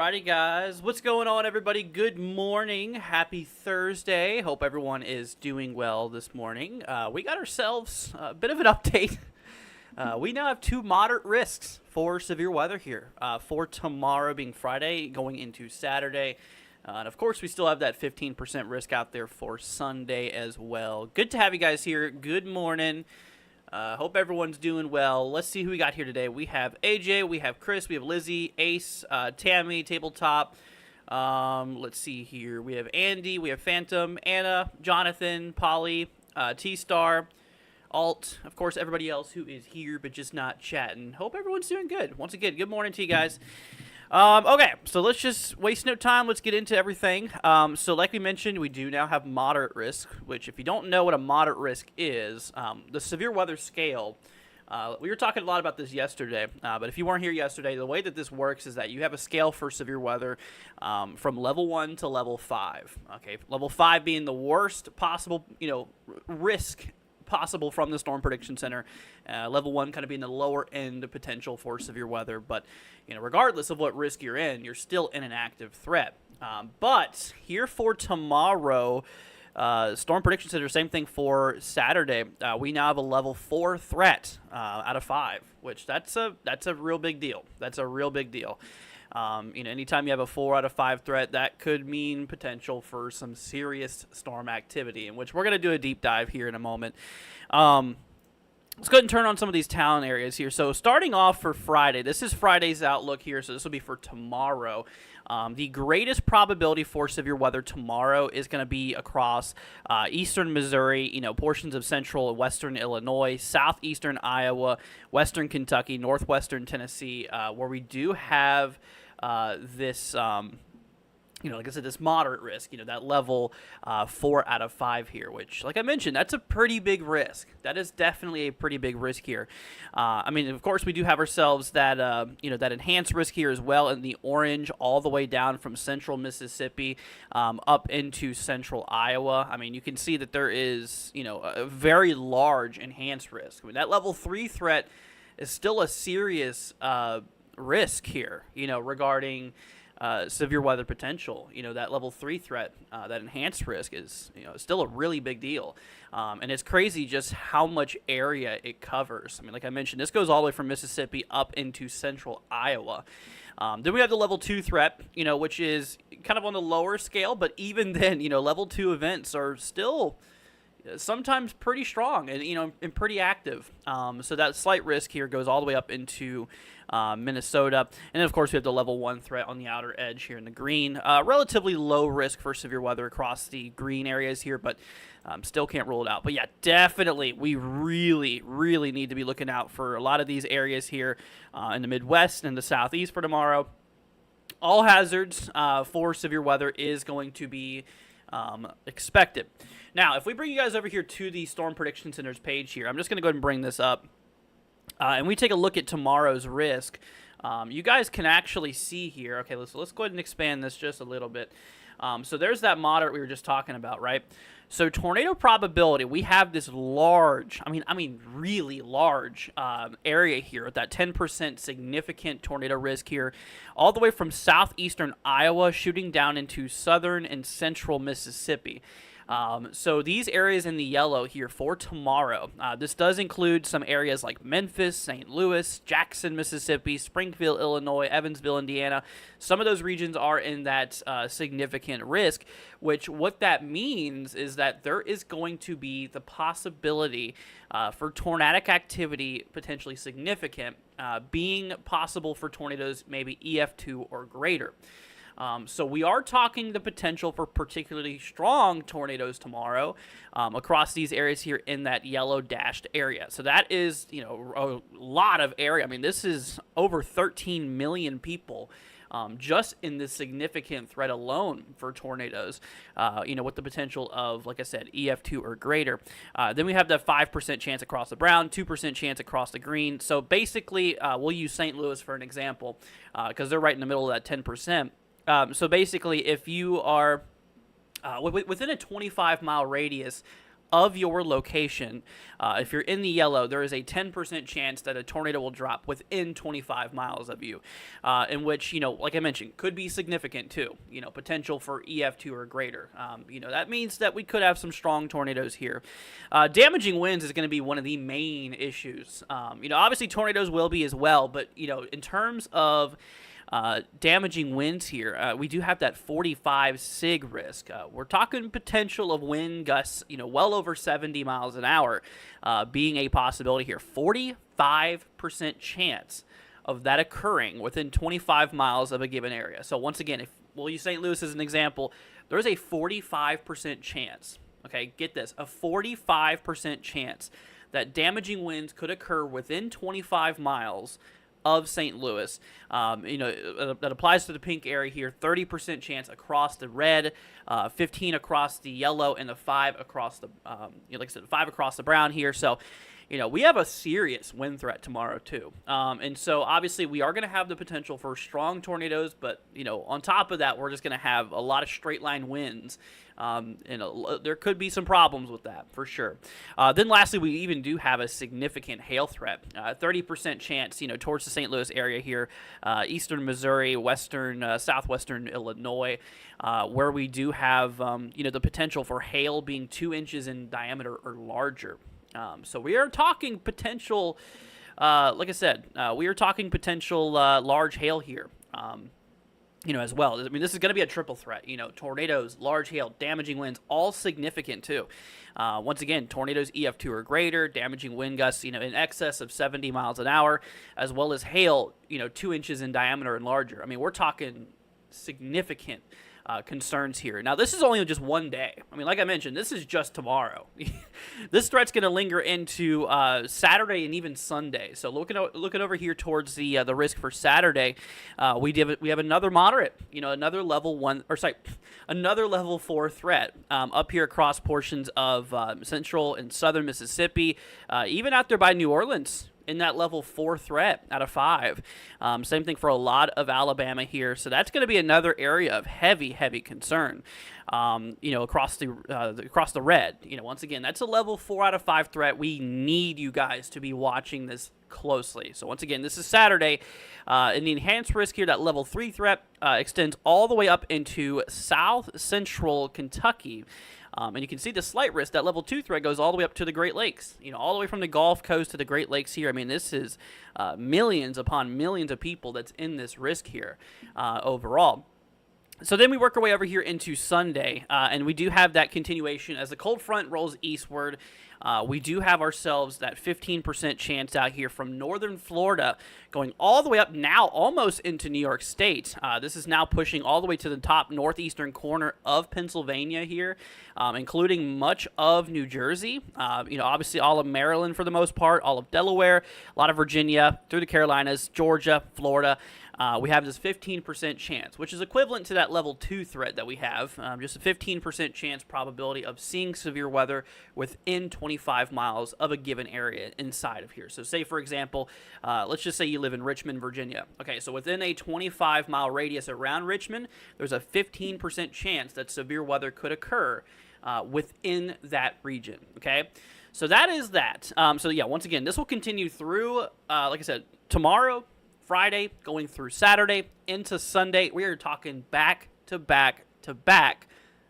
Alrighty, guys. What's going on, everybody? Good morning. Happy Thursday. Hope everyone is doing well this morning. We got ourselves a bit of an update. We now have two moderate risks for severe weather here for tomorrow being Friday going into Saturday. And of course, we still have that 15% risk out there for Sunday as well. Good to have you guys here. Good morning. Hope everyone's doing well. Let's see who we got here today. We have AJ, we have Chris, we have Lizzie, Ace, Tammy, Tabletop. Let's see here. We have Andy, we have Phantom, Anna, Jonathan, Polly, T-Star, Alt, of course, everybody else who is here but just not chatting. Hope everyone's doing good. Once again, good morning to you guys. Okay, so let's just waste no time. Let's get into everything. So like we mentioned, we do now have moderate risk, which if you don't know what a moderate risk is, the severe weather scale, we were talking a lot about this yesterday, but if you weren't here yesterday, the way that this works is that you have a scale for severe weather from level 1 to level 5. Okay, level 5 being the worst possible, risk possible from the Storm Prediction Center. Level 1 kind of being the lower end potential for severe weather, but regardless of what risk you're in, you're still in an active threat. But here for tomorrow, Storm Prediction Center, same thing for Saturday. We now have a level 4 threat out of 5, which that's a real big deal. That's a real big deal. Anytime you have a 4 out of 5 threat, that could mean potential for some serious storm activity, in which we're going to do a deep dive here in a moment. Let's go ahead and turn on some of these town areas here. So starting off for Friday, this is Friday's outlook here, so this will be for tomorrow. The greatest probability for severe weather tomorrow is going to be across eastern Missouri, portions of central and western Illinois, southeastern Iowa, western Kentucky, northwestern Tennessee, where we do have this like I said, this moderate risk, that level 4 out of 5 here, which, like I mentioned, that's a pretty big risk. That is definitely a pretty big risk here. Of course, we do have ourselves that, that enhanced risk here as well in the orange all the way down from central Mississippi up into central Iowa. You can see that there is, a very large enhanced risk. That level 3 threat is still a serious risk here, regarding severe weather potential. That level 3 threat, that enhanced risk is, still a really big deal. And it's crazy just how much area it covers. Like I mentioned, this goes all the way from Mississippi up into central Iowa. Then we have the level 2 threat, which is kind of on the lower scale, but even then, level 2 events are still sometimes pretty strong and pretty active. So that slight risk here goes all the way up into Minnesota. And then, of course, we have the level 1 threat on the outer edge here in the green. Relatively low risk for severe weather across the green areas here, but still can't rule it out. But yeah, definitely we really, really need to be looking out for a lot of these areas here in the Midwest and the Southeast for tomorrow. All hazards for severe weather is going to be expected. Now, if we bring you guys over here to the Storm Prediction Center's page here, I'm just going to go ahead and bring this up, and we take a look at tomorrow's risk. You guys can actually see here. Okay, let's go ahead and expand this just a little bit. So there's that moderate we were just talking about, right? So tornado probability, we have this large, really large area here with that 10% significant tornado risk here, all the way from southeastern Iowa shooting down into southern and central Mississippi. So these areas in the yellow here for tomorrow, this does include some areas like Memphis, St. Louis, Jackson, Mississippi, Springfield, Illinois, Evansville, Indiana. Some of those regions are in that significant risk, which what that means is that there is going to be the possibility for tornadic activity potentially significant, being possible for tornadoes maybe EF2 or greater. So we are talking the potential for particularly strong tornadoes tomorrow across these areas here in that yellow dashed area. So that is, a lot of area. This is over 13 million people just in this significant threat alone for tornadoes, with the potential of, like I said, EF2 or greater. Then we have the 5% chance across the brown, 2% chance across the green. So basically, we'll use St. Louis for an example because they're right in the middle of that 10%. So basically, if you are within a 25-mile radius of your location, if you're in the yellow, there is a 10% chance that a tornado will drop within 25 miles of you, in which, like I mentioned, could be significant too. Potential for EF2 or greater. That means that we could have some strong tornadoes here. Damaging winds is going to be one of the main issues. Obviously tornadoes will be as well, but, in terms of damaging winds here, we do have that 45 sig risk. We're talking potential of wind gusts, well over 70 miles an hour, being a possibility here. 45% chance of that occurring within 25 miles of a given area. So once again, if we'll use St. Louis as an example, there's a 45% chance. Okay, get this, a 45% chance that damaging winds could occur within 25 miles of St. Louis. That applies to the pink area here. 30% chance across the red, 15 across the yellow, and the 5 across the, like I said, 5 across the brown here. So, we have a serious wind threat tomorrow too. And so obviously we are going to have the potential for strong tornadoes, but, on top of that, we're just going to have a lot of straight line winds. There could be some problems with that for sure. Then lastly, we even do have a significant hail threat. 30% chance, towards the St. Louis area here, eastern Missouri, southwestern Illinois, where we do have, the potential for hail being 2 inches in diameter or larger. So we are talking potential, like I said, we are talking potential large hail here. As well. I mean, this is going to be a triple threat. Tornadoes, large hail, damaging winds, all significant too. Once again, tornadoes EF2 or greater, damaging wind gusts, in excess of 70 miles an hour, as well as hail, 2 inches in diameter and larger. I mean, we're talking significant concerns here. Now, this is only just one day. I mean, like I mentioned, this is just tomorrow. This threat's going to linger into Saturday and even Sunday. So looking over here towards the risk for Saturday, we have another moderate, another another level 4 threat up here across portions of central and southern Mississippi, even out there by New Orleans, in that level 4 threat out of 5. Same thing for a lot of Alabama here. So that's going to be another area of heavy concern, across the red. Once again, that's a level 4 out of 5 threat. We need you guys to be watching this closely. So once again, this is Saturday, and the enhanced risk here, that level 3 threat extends all the way up into south central Kentucky. And you can see the slight risk, that level 2 threat goes all the way up to the Great Lakes, all the way from the Gulf Coast to the Great Lakes here. I mean, this is millions upon millions of people that's in this risk here overall. So then we work our way over here into Sunday, and we do have that continuation as the cold front rolls eastward. We do have ourselves that 15% chance out here from northern Florida going all the way up now almost into New York State. This is now pushing all the way to the top northeastern corner of Pennsylvania here, including much of New Jersey, obviously all of Maryland for the most part, all of Delaware, a lot of Virginia, through the Carolinas, Georgia, Florida. We have this 15% chance, which is equivalent to that level 2 threat that we have, just a 15% chance probability of seeing severe weather within 25 miles of a given area inside of here. So say, for example, let's just say you live in Richmond, Virginia. Okay, so within a 25-mile radius around Richmond, there's a 15% chance that severe weather could occur within that region, okay? So that is that. So yeah, once again, this will continue through, like I said, tomorrow, Friday, going through Saturday into Sunday. We are talking back to back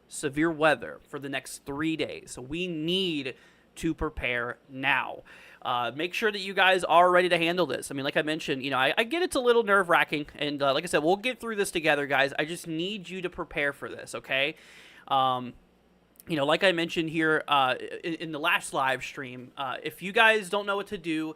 severe weather for the next 3 days. So we need to prepare now. Make sure that you guys are ready to handle this. I mean, like I mentioned, I get it's a little nerve-wracking, and like I said, we'll get through this together, guys. I just need you to prepare for this, okay? Like I mentioned here in the last live stream, if you guys don't know what to do,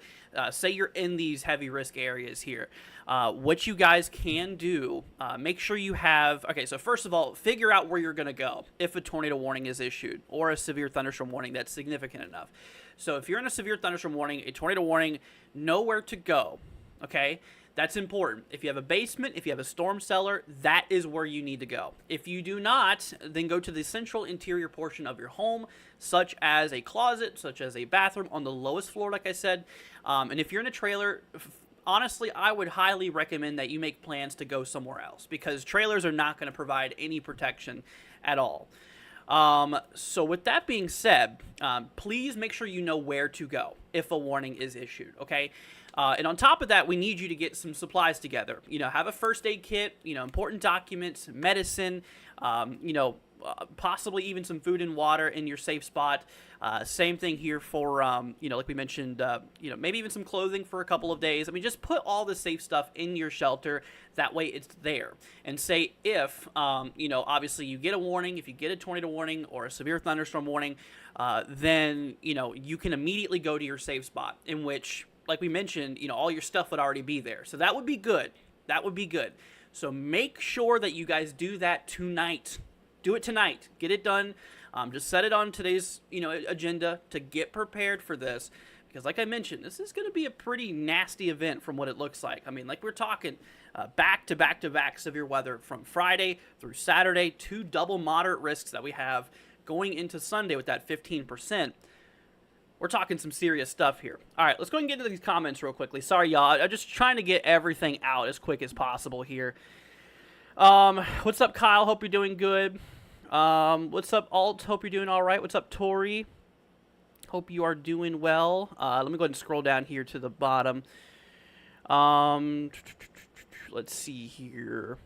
say you're in these heavy risk areas here, what you guys can do, make sure you have, okay, so first of all, figure out where you're going to go if a tornado warning is issued or a severe thunderstorm warning that's significant enough. So if you're in a severe thunderstorm warning, a tornado warning, know where to go, okay? That's important. If you have a basement, if you have a storm cellar, that is where you need to go. If you do not, then go to the central interior portion of your home, such as a closet, such as a bathroom on the lowest floor, like I said. And if you're in a trailer, honestly, I would highly recommend that you make plans to go somewhere else, because trailers are not going to provide any protection at all. So with that being said, please make sure you know where to go if a warning is issued, okay? And on top of that, we need you to get some supplies together. Have a first aid kit, important documents, medicine, possibly even some food and water in your safe spot. Same thing here for, like we mentioned, maybe even some clothing for a couple of days. I mean, just put all the safe stuff in your shelter. That way it's there. And say if, obviously you get a warning, if you get a tornado warning or a severe thunderstorm warning, then, you can immediately go to your safe spot, in which, like we mentioned, all your stuff would already be there. So that would be good. That would be good. So make sure that you guys do that tonight. Do it tonight. Get it done. Just set it on today's, agenda to get prepared for this. Because like I mentioned, this is going to be a pretty nasty event from what it looks like. I mean, like we're talking back-to-back severe weather from Friday through Saturday, 2 double moderate risks that we have going into Sunday with that 15%. We're talking some serious stuff here. All right, let's go ahead and get into these comments real quickly. Sorry, y'all. I'm just trying to get everything out as quick as possible here. What's up, Kyle? Hope you're doing good. What's up, Alt? Hope you're doing all right. What's up, Tori? Hope you are doing well. Let me go ahead and scroll down here to the bottom. Let's see here.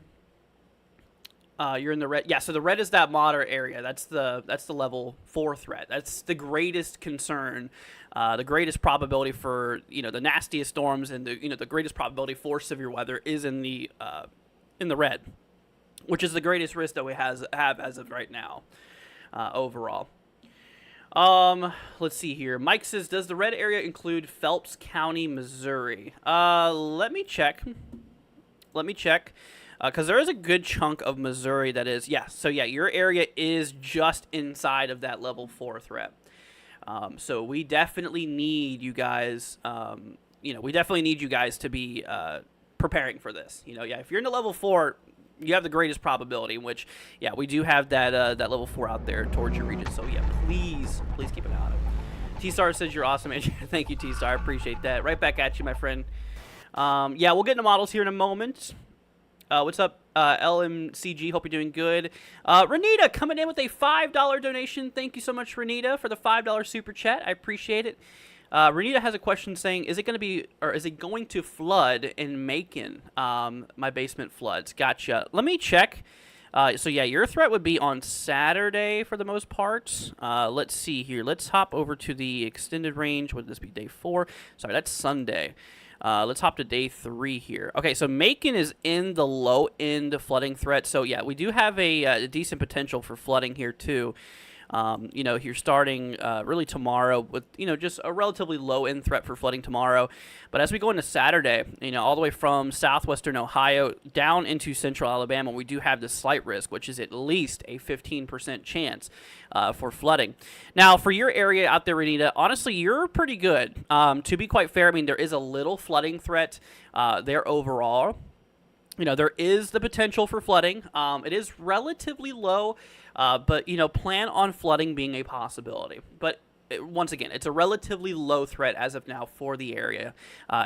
You're in the red. Yeah, so the red is that moderate area. That's the level 4 threat. That's the greatest concern, the greatest probability for the nastiest storms, and the greatest probability for severe weather is in the red, which is the greatest risk that we have as of right now, overall. Let's see here. Mike says, does the red area include Phelps County, Missouri? Let me check. Because there is a good chunk of Missouri that is, so your area is just inside of that level 4 threat. So we definitely need you guys, to be preparing for this. If you're in the level 4, you have the greatest probability, in which, we do have that level 4 out there towards your region. So please keep an eye on it. T-Star says you're awesome. Thank you, T-Star. I appreciate that. Right back at you, my friend. We'll get into models here in a moment. What's up, LMCG? Hope you're doing good. Renita coming in with a $5 donation. Thank you so much, Renita, for the $5 super chat. I appreciate it. Renita has a question saying, is it going to flood in Macon? My basement floods. Gotcha. Let me check. Your threat would be on Saturday for the most part. Let's see here. Let's hop over to the extended range. Would this be day 4? Sorry, that's Sunday. Let's hop to day 3 here. Okay, so Macon is in the low end flooding threat. So we do have a decent potential for flooding here too. Here starting really tomorrow with, just a relatively low end threat for flooding tomorrow. But as we go into Saturday, all the way from southwestern Ohio down into central Alabama, we do have this slight risk, which is at least a 15% chance for flooding. Now, for your area out there, Renita, honestly, you're pretty good. To be quite fair, I mean, there is a little flooding threat there overall. There is the potential for flooding. It is relatively low, but, plan on flooding being a possibility. But once again, it's a relatively low threat as of now for the area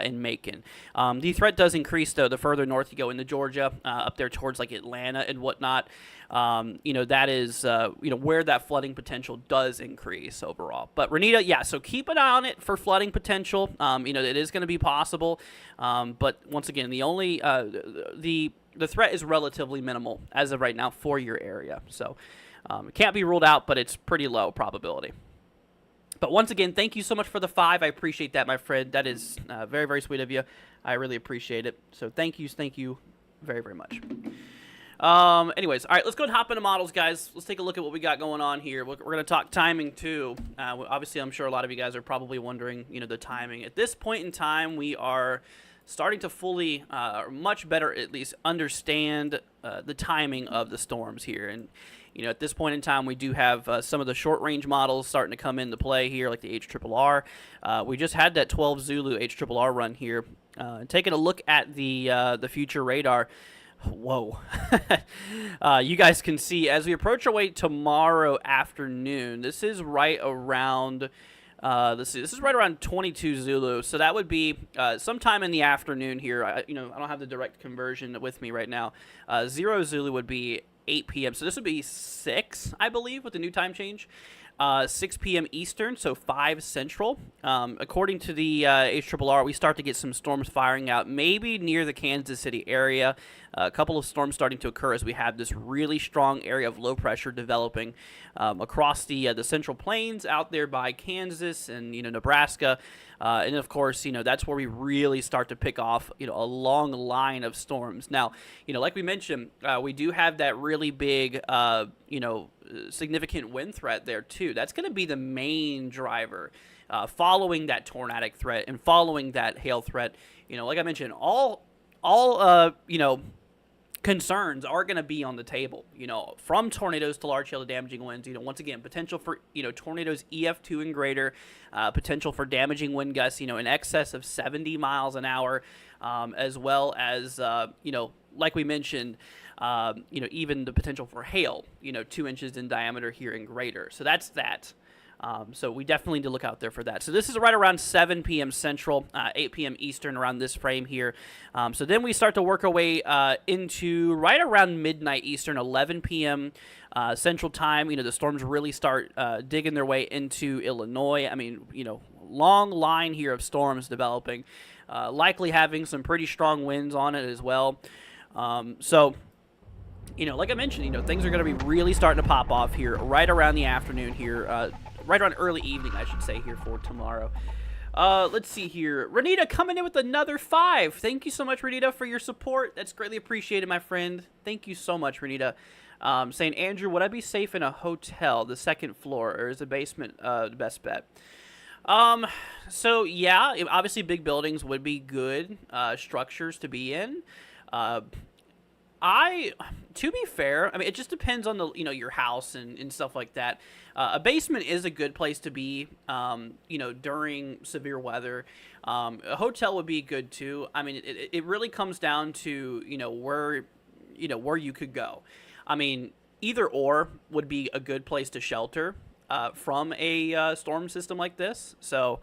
in Macon. The threat does increase, though, the further north you go into Georgia, up there towards, like, Atlanta and whatnot. That is, where that flooding potential does increase overall. But, Renita, so keep an eye on it for flooding potential. It is going to be possible. But, once again, the only, the threat is relatively minimal as of right now for your area. So, it can't be ruled out, but it's pretty low probability. But once again, thank you so much for the 5. I appreciate that, my friend. That is very, very sweet of you. I really appreciate it. So thank you very, very much. Anyways, all right, let's go and hop into models, guys. Let's take a look at what we got going on here. We're going to talk timing, too. Obviously, I'm sure a lot of you guys are probably wondering, the timing. At this point in time, we are starting to fully, much better at least, understand the timing of the storms here. And at this point in time, we do have some of the short-range models starting to come into play here, like the HRRR. We just had that 12 Zulu HRRR run here. Taking a look at the future radar, whoa. You guys can see, as we approach our way tomorrow afternoon, this is right around... this is right around 22 Zulu, so that would be sometime in the afternoon here. I don't have the direct conversion with me right now. 0 Zulu would be 8 p.m. So this would be 6, I believe, with the new time change. 6 p.m. Eastern, so 5 Central. According to the HRRR, we start to get some storms firing out, maybe near the Kansas City area. A couple of storms starting to occur as we have this really strong area of low pressure developing across the Central Plains out there by Kansas and Nebraska, and of course that's where we really start to pick off a long line of storms. Now like we mentioned, we do have that really big significant wind threat there too. That's going to be the main driver following that tornadic threat and following that hail threat. Like I mentioned, all concerns are going to be on the table, from tornadoes to large hail to damaging winds. Once again, potential for, tornadoes EF2 and greater, potential for damaging wind gusts, in excess of 70 miles an hour, as well as, like we mentioned, even the potential for hail, 2 inches in diameter here and greater. So that's that. So we definitely need to look out there for that. So this is right around 7 p.m. Central, 8 p.m. Eastern, around this frame here. So then we start to work our way into right around midnight Eastern, 11 p.m. Central Time. The storms really start digging their way into Illinois. I mean, long line here of storms developing, likely having some pretty strong winds on it as well. So like I mentioned, things are going to be really starting to pop off here right around the afternoon here, right around early evening, I should say, here for tomorrow. Let's see here. Renita coming in with another 5. Thank you so much, Renita, for your support. That's greatly appreciated, my friend. Thank you so much, Renita. Saying, Andrew, would I be safe in a hotel, the second floor, or is the basement the best bet? So, yeah, obviously big buildings would be good structures to be in. To be fair, I mean, it just depends on the, your house and stuff like that. A basement is a good place to be, during severe weather. A hotel would be good too. I mean, it really comes down to, where you could go. I mean, either or would be a good place to shelter, from a, storm system like this. So,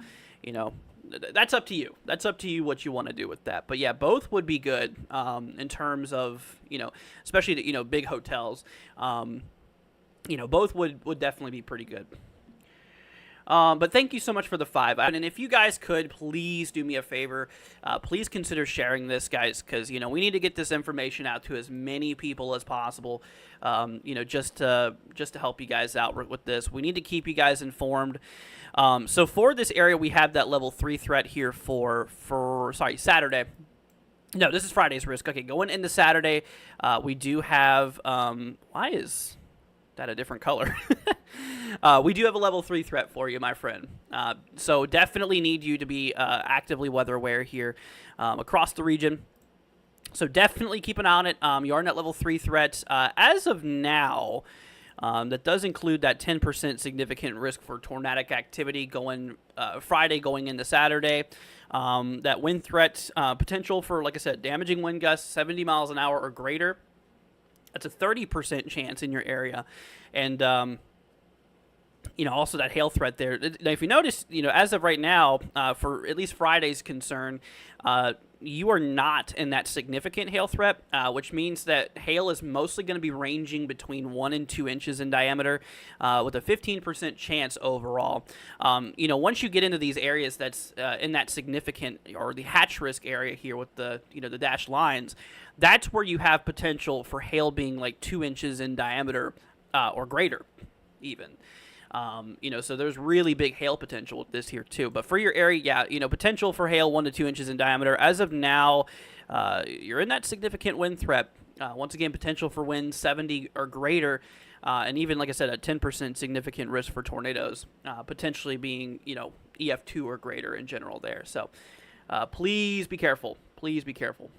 that's up to you. That's up to you what you want to do with that. But yeah, both would be good in terms of, especially the, big hotels. Both would definitely be pretty good. But thank you so much for the 5. And if you guys could, please do me a favor. Please consider sharing this, guys, because, we need to get this information out to as many people as possible, just to help you guys out with this. We need to keep you guys informed. So for this area, we have that level 3 threat here for Saturday. No, this is Friday's risk. Okay, going into Saturday, we do have, why is that a different color? We do have a level 3 threat for you, my friend. So definitely need you to be actively weather aware here across the region. So definitely keep an eye on it. You are in that level 3 threat. As of now, that does include that 10% significant risk for tornadic activity going Friday going into Saturday. That wind threat potential for, like I said, damaging wind gusts 70 miles an hour or greater. That's a 30% chance in your area. And, also that hail threat there. Now, if you notice, as of right now, for at least Friday's concern, you are not in that significant hail threat, which means that hail is mostly going to be ranging between 1 and 2 inches in diameter, with a 15% chance overall. Once you get into these areas that's in that significant, or the hatch risk area here with the, the dashed lines, that's where you have potential for hail being like 2 inches in diameter, or greater even. So there's really big hail potential with this here too. But for your area, yeah, potential for hail 1 to 2 inches in diameter. As of now, you're in that significant wind threat. Once again, potential for winds 70 or greater, and even, like I said, a 10% significant risk for tornadoes, potentially being, EF2 or greater in general there. So please be careful. Please be careful.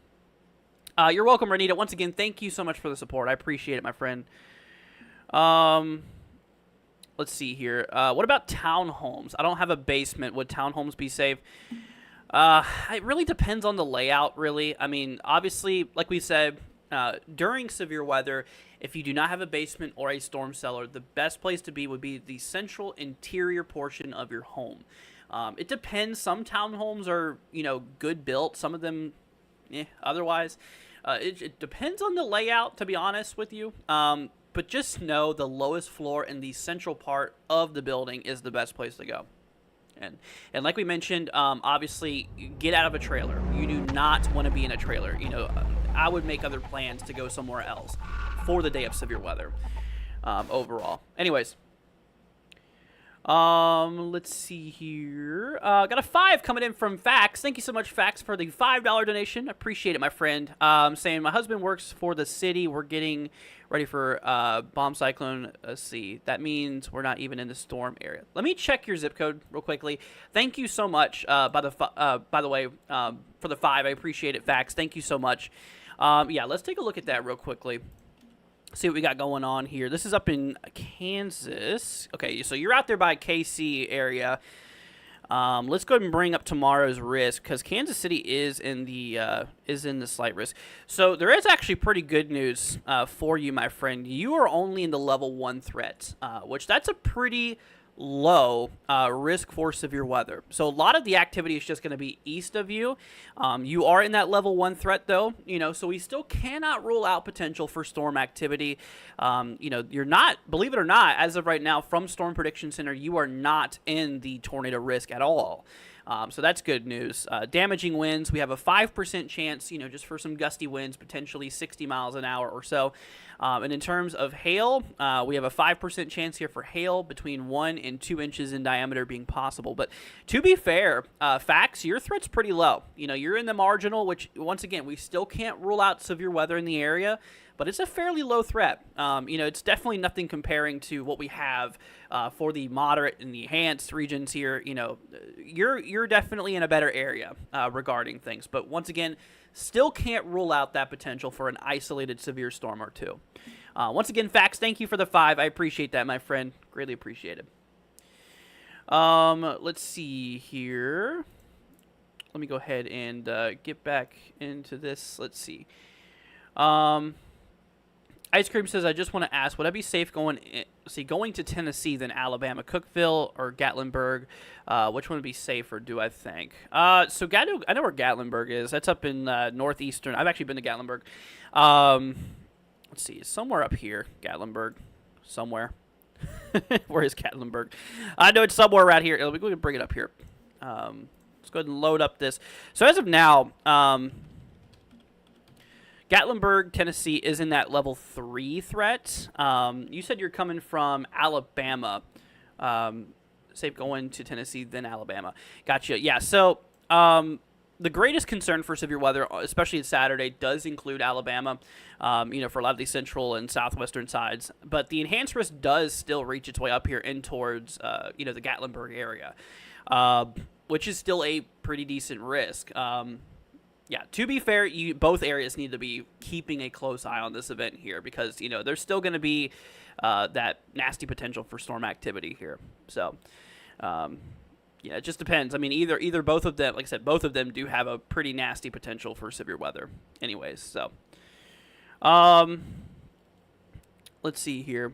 You're welcome, Renita. Once again, thank you so much for the support. I appreciate it, my friend. Let's see here. What about townhomes? I don't have a basement. Would townhomes be safe? It really depends on the layout, really. I mean, obviously, like we said, during severe weather, if you do not have a basement or a storm cellar, the best place to be would be the central interior portion of your home. It depends. Some townhomes are, good built. Some of them, otherwise. It depends on the layout, to be honest with you. But just know the lowest floor in the central part of the building is the best place to go. And like we mentioned, obviously, get out of a trailer. You do not want to be in a trailer. I would make other plans to go somewhere else for the day of severe weather overall. Anyways, let's see here. Got a 5 coming in from Fax. Thank you so much, Fax, for the $5 donation. Appreciate it, my friend. Saying my husband works for the city. We're getting ready for bomb cyclone. Let's see. That means we're not even in the storm area. Let me check your zip code real quickly. Thank you so much. By the way, for the 5, I appreciate it, Fax. Thank you so much. Yeah, let's take a look at that real quickly. See what we got going on here. This is up in Kansas. Okay, so you're out there by KC area. Let's go ahead and bring up tomorrow's risk because Kansas City is in the slight risk. So there is actually pretty good news for you, my friend. You are only in the level 1 threat, which that's a pretty low risk for severe weather. So a lot of the activity is just going to be east of you. You are in that level 1 threat though, so we still cannot rule out potential for storm activity. You're not, believe it or not, as of right now from Storm Prediction Center, you are not in the tornado risk at all. So that's good news. Damaging winds, we have a 5% chance, just for some gusty winds, potentially 60 miles an hour or so. And in terms of hail, we have a 5% chance here for hail between 1 and 2 inches in diameter being possible. But to be fair, Fax, your threat's pretty low. You're in the marginal, which, once again, we still can't rule out severe weather in the area. But it's a fairly low threat. It's definitely nothing comparing to what we have for the moderate and the enhanced regions here. You're definitely in a better area regarding things. But once again, still can't rule out that potential for an isolated severe storm or two. Once again, Fax, thank you for the 5. I appreciate that, my friend. Greatly appreciated. Let's see here. Let me go ahead and get back into this. Let's see. Ice Cream says, I just want to ask, would I be safe going to Tennessee than Alabama, Cookeville or Gatlinburg? Which one would be safer, do I think? I know where Gatlinburg is. That's up in northeastern. I've actually been to Gatlinburg. Let's see, somewhere up here, Gatlinburg, somewhere. Where is Gatlinburg? I know it's somewhere around here. We can bring it up here. Let's go ahead and load up this. So as of now, Gatlinburg, Tennessee is in that level 3 threat. You said you're coming from Alabama. Safe going to Tennessee, then Alabama. Gotcha. Yeah, so the greatest concern for severe weather, especially Saturday, does include Alabama, for a lot of the central and southwestern sides. But the enhanced risk does still reach its way up here in towards, the Gatlinburg area, which is still a pretty decent risk. Yeah, to be fair, both areas need to be keeping a close eye on this event here because, there's still going to be that nasty potential for storm activity here. So, yeah, it just depends. I mean, either both of them, like I said, both of them do have a pretty nasty potential for severe weather anyways. So, let's see here.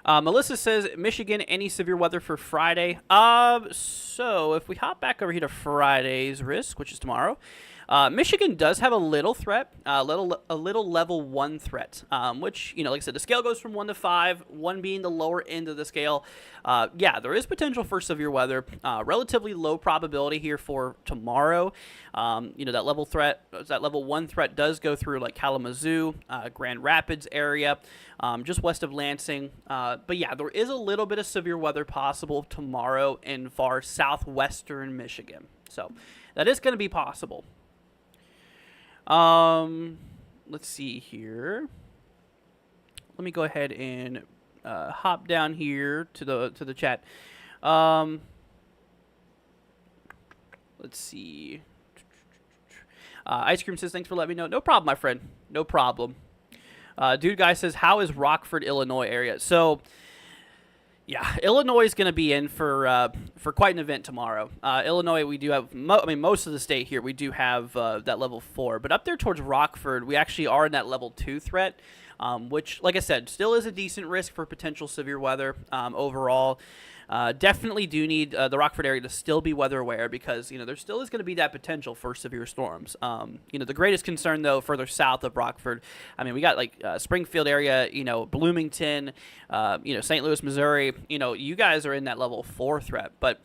Melissa says, Michigan, any severe weather for Friday? So if we hop back over here to Friday's risk, which is tomorrow, Michigan does have a little threat, a little level 1 threat, which, like I said, the scale goes from 1 to 5, 1 being the lower end of the scale. Yeah, there is potential for severe weather, relatively low probability here for tomorrow. That level 1 threat does go through like Kalamazoo, Grand Rapids area, just west of Lansing. But yeah, there is a little bit of severe weather possible tomorrow in far southwestern Michigan. So that is going to be possible. Let's see here. Let me go ahead and hop down here to the chat. Let's see. Ice Cream says, thanks for letting me know. No problem, my friend. No problem. Dude Guy says, how is Rockford, Illinois area? So, yeah, Illinois is going to be in for quite an event tomorrow. Illinois, we do have, most of the state here, we do have that level 4. But up there towards Rockford, we actually are in that level 2 threat. which, like I said, still is a decent risk for potential severe weather overall. Definitely do need the Rockford area to still be weather aware because, there still is going to be that potential for severe storms. The greatest concern, though, further south of Rockford, we got like Springfield area, Bloomington, St. Louis, Missouri, you guys are in that level 4 threat. But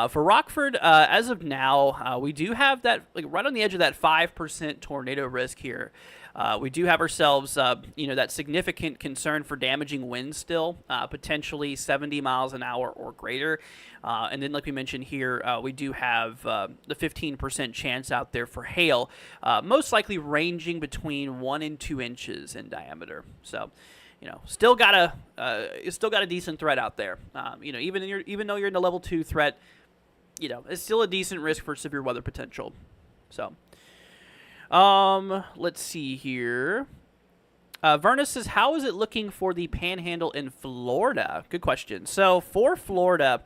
for Rockford, as of now, we do have that, like right on the edge of that 5% tornado risk here. We do have ourselves, that significant concern for damaging winds still, potentially 70 miles an hour or greater. And then, like we mentioned here, we do have the 15% chance out there for hail, most likely ranging between 1 and 2 inches in diameter. So, still got a decent threat out there. Even though you're in the level 2 threat, it's still a decent risk for severe weather potential. So. Let's see here. Verna says, how is it looking for the Panhandle in Florida? Good question. So for Florida,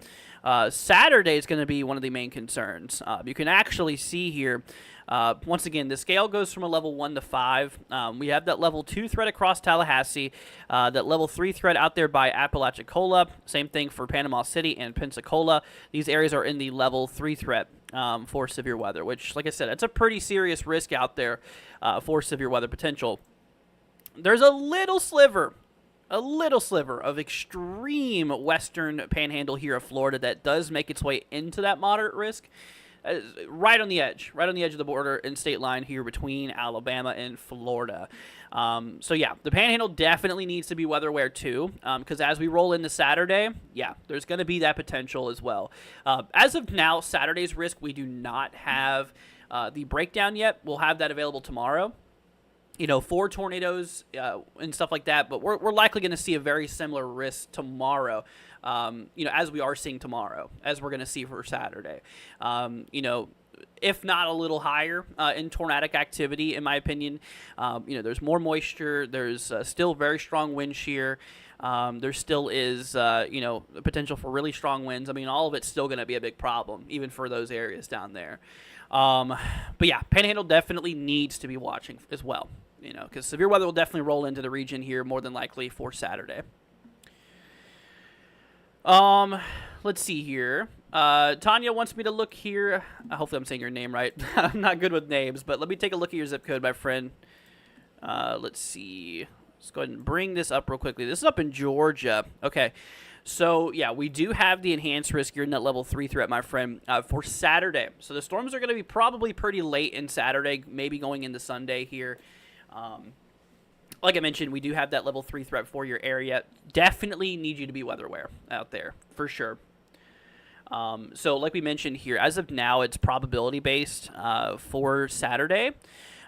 Saturday is going to be one of the main concerns. You can actually see here, once again, the scale goes from a level 1 to 5. We have that level 2 threat across Tallahassee, that level 3 threat out there by Apalachicola. Same thing for Panama City and Pensacola. These areas are in the level 3 threat for severe weather, which, like I said, it's a pretty serious risk out there for severe weather potential. There's a little sliver of extreme western panhandle here of Florida that does make its way into that moderate risk. Right on the edge of the border and state line here between Alabama and Florida. So yeah, the Panhandle definitely needs to be weather aware too, because as we roll into Saturday, yeah, there's going to be that potential as well. As of now, Saturday's risk, we do not have the breakdown yet. We'll have that available tomorrow. For tornadoes and stuff like that, but we're likely going to see a very similar risk tomorrow, as we are seeing tomorrow, as we're going to see for Saturday. If not a little higher in tornadic activity, in my opinion. There's more moisture. There's still very strong wind shear. There still is, the potential for really strong winds. All of it's still going to be a big problem, even for those areas down there. But yeah, Panhandle definitely needs to be watching as well, because severe weather will definitely roll into the region here more than likely for Saturday. Let's see here. Tanya wants me to look here. Hopefully I'm saying your name right. I'm not good with names, but let me take a look at your zip code, my friend. Let's see. Let's go ahead and bring this up real quickly. This is up in Georgia. Okay. So, yeah, we do have the enhanced risk here in that level 3 threat, my friend, for Saturday. So the storms are going to be probably pretty late in Saturday, maybe going into Sunday here. Like I mentioned, we do have that level 3 threat for your area. Definitely need you to be weather aware out there, for sure. So like we mentioned here, as of now, it's probability based for Saturday.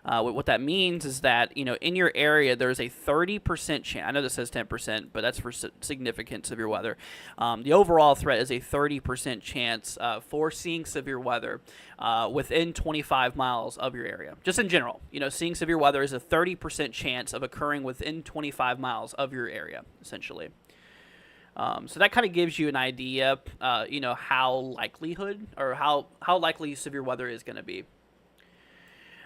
What that means is that, in your area, there's a 30% chance. I know this says 10%, but that's for significant severe weather. The overall threat is a 30% chance for seeing severe weather within 25 miles of your area. Just in general, seeing severe weather is a 30% chance of occurring within 25 miles of your area, essentially. So that kind of gives you an idea, how likely severe weather is going to be.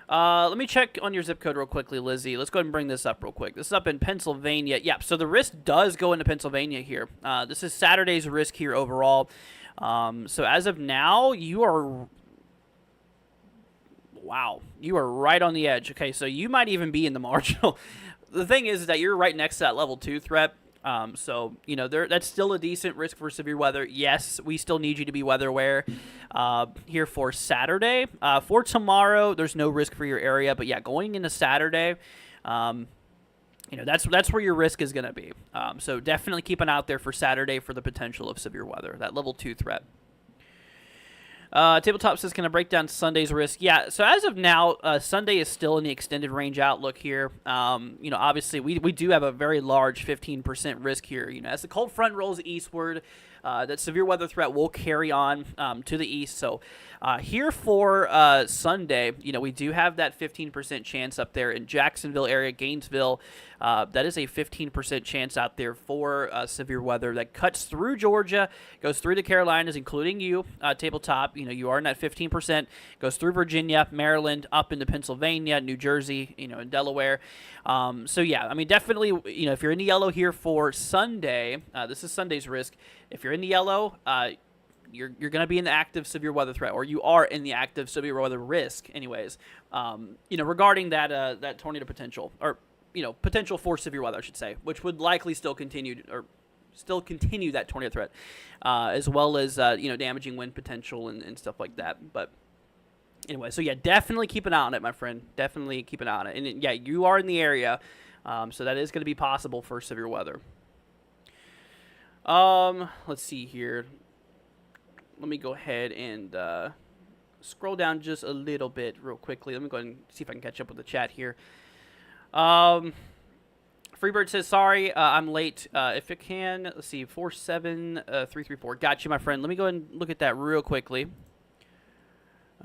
Let me check on your zip code real quickly, Lizzie. Let's go ahead and bring this up real quick. This is up in Pennsylvania. Yeah, so the risk does go into Pennsylvania here. This is Saturday's risk here overall. So as of now, you are right on the edge. Okay, so you might even be in the marginal. The thing is that you're right next to that level 2 threat. So, that's still a decent risk for severe weather. Yes, we still need you to be weather aware here for Saturday. For tomorrow, there's no risk for your area. But, yeah, going into Saturday, that's where your risk is going to be. So definitely keep an eye out there for Saturday for the potential of severe weather, that level 2 threat. Tabletop says, can I break down Sunday's risk? Yeah, so as of now, Sunday is still in the extended range outlook here. Obviously, we do have a very large 15% risk here. As the cold front rolls eastward, that severe weather threat will carry on to the east. So here for Sunday, we do have that 15% chance up there in Jacksonville area, Gainesville. That is a 15% chance out there for severe weather that cuts through Georgia, goes through the Carolinas, including you, tabletop. You are in that 15%, goes through Virginia, Maryland, up into Pennsylvania, New Jersey, and Delaware. So yeah, definitely, if you're in the yellow here for Sunday, this is Sunday's risk. If you're in the yellow, you're going to be in the active severe weather threat, or you are in the active severe weather risk anyways, regarding that tornado potential, or, potential for severe weather, I should say, which would likely still continue that tornado threat, as well as, damaging wind potential and stuff like that. But anyway, so yeah, definitely keep an eye on it, my friend. Definitely keep an eye on it. And yeah, you are in the area, so that is going to be possible for severe weather. Let's see here. Let me go ahead and scroll down just a little bit real quickly. Let me go ahead and see if I can catch up with the chat here. Freebird says, sorry, I'm late. If it can, let's see, 47334. Got you, my friend. Let me go ahead and look at that real quickly.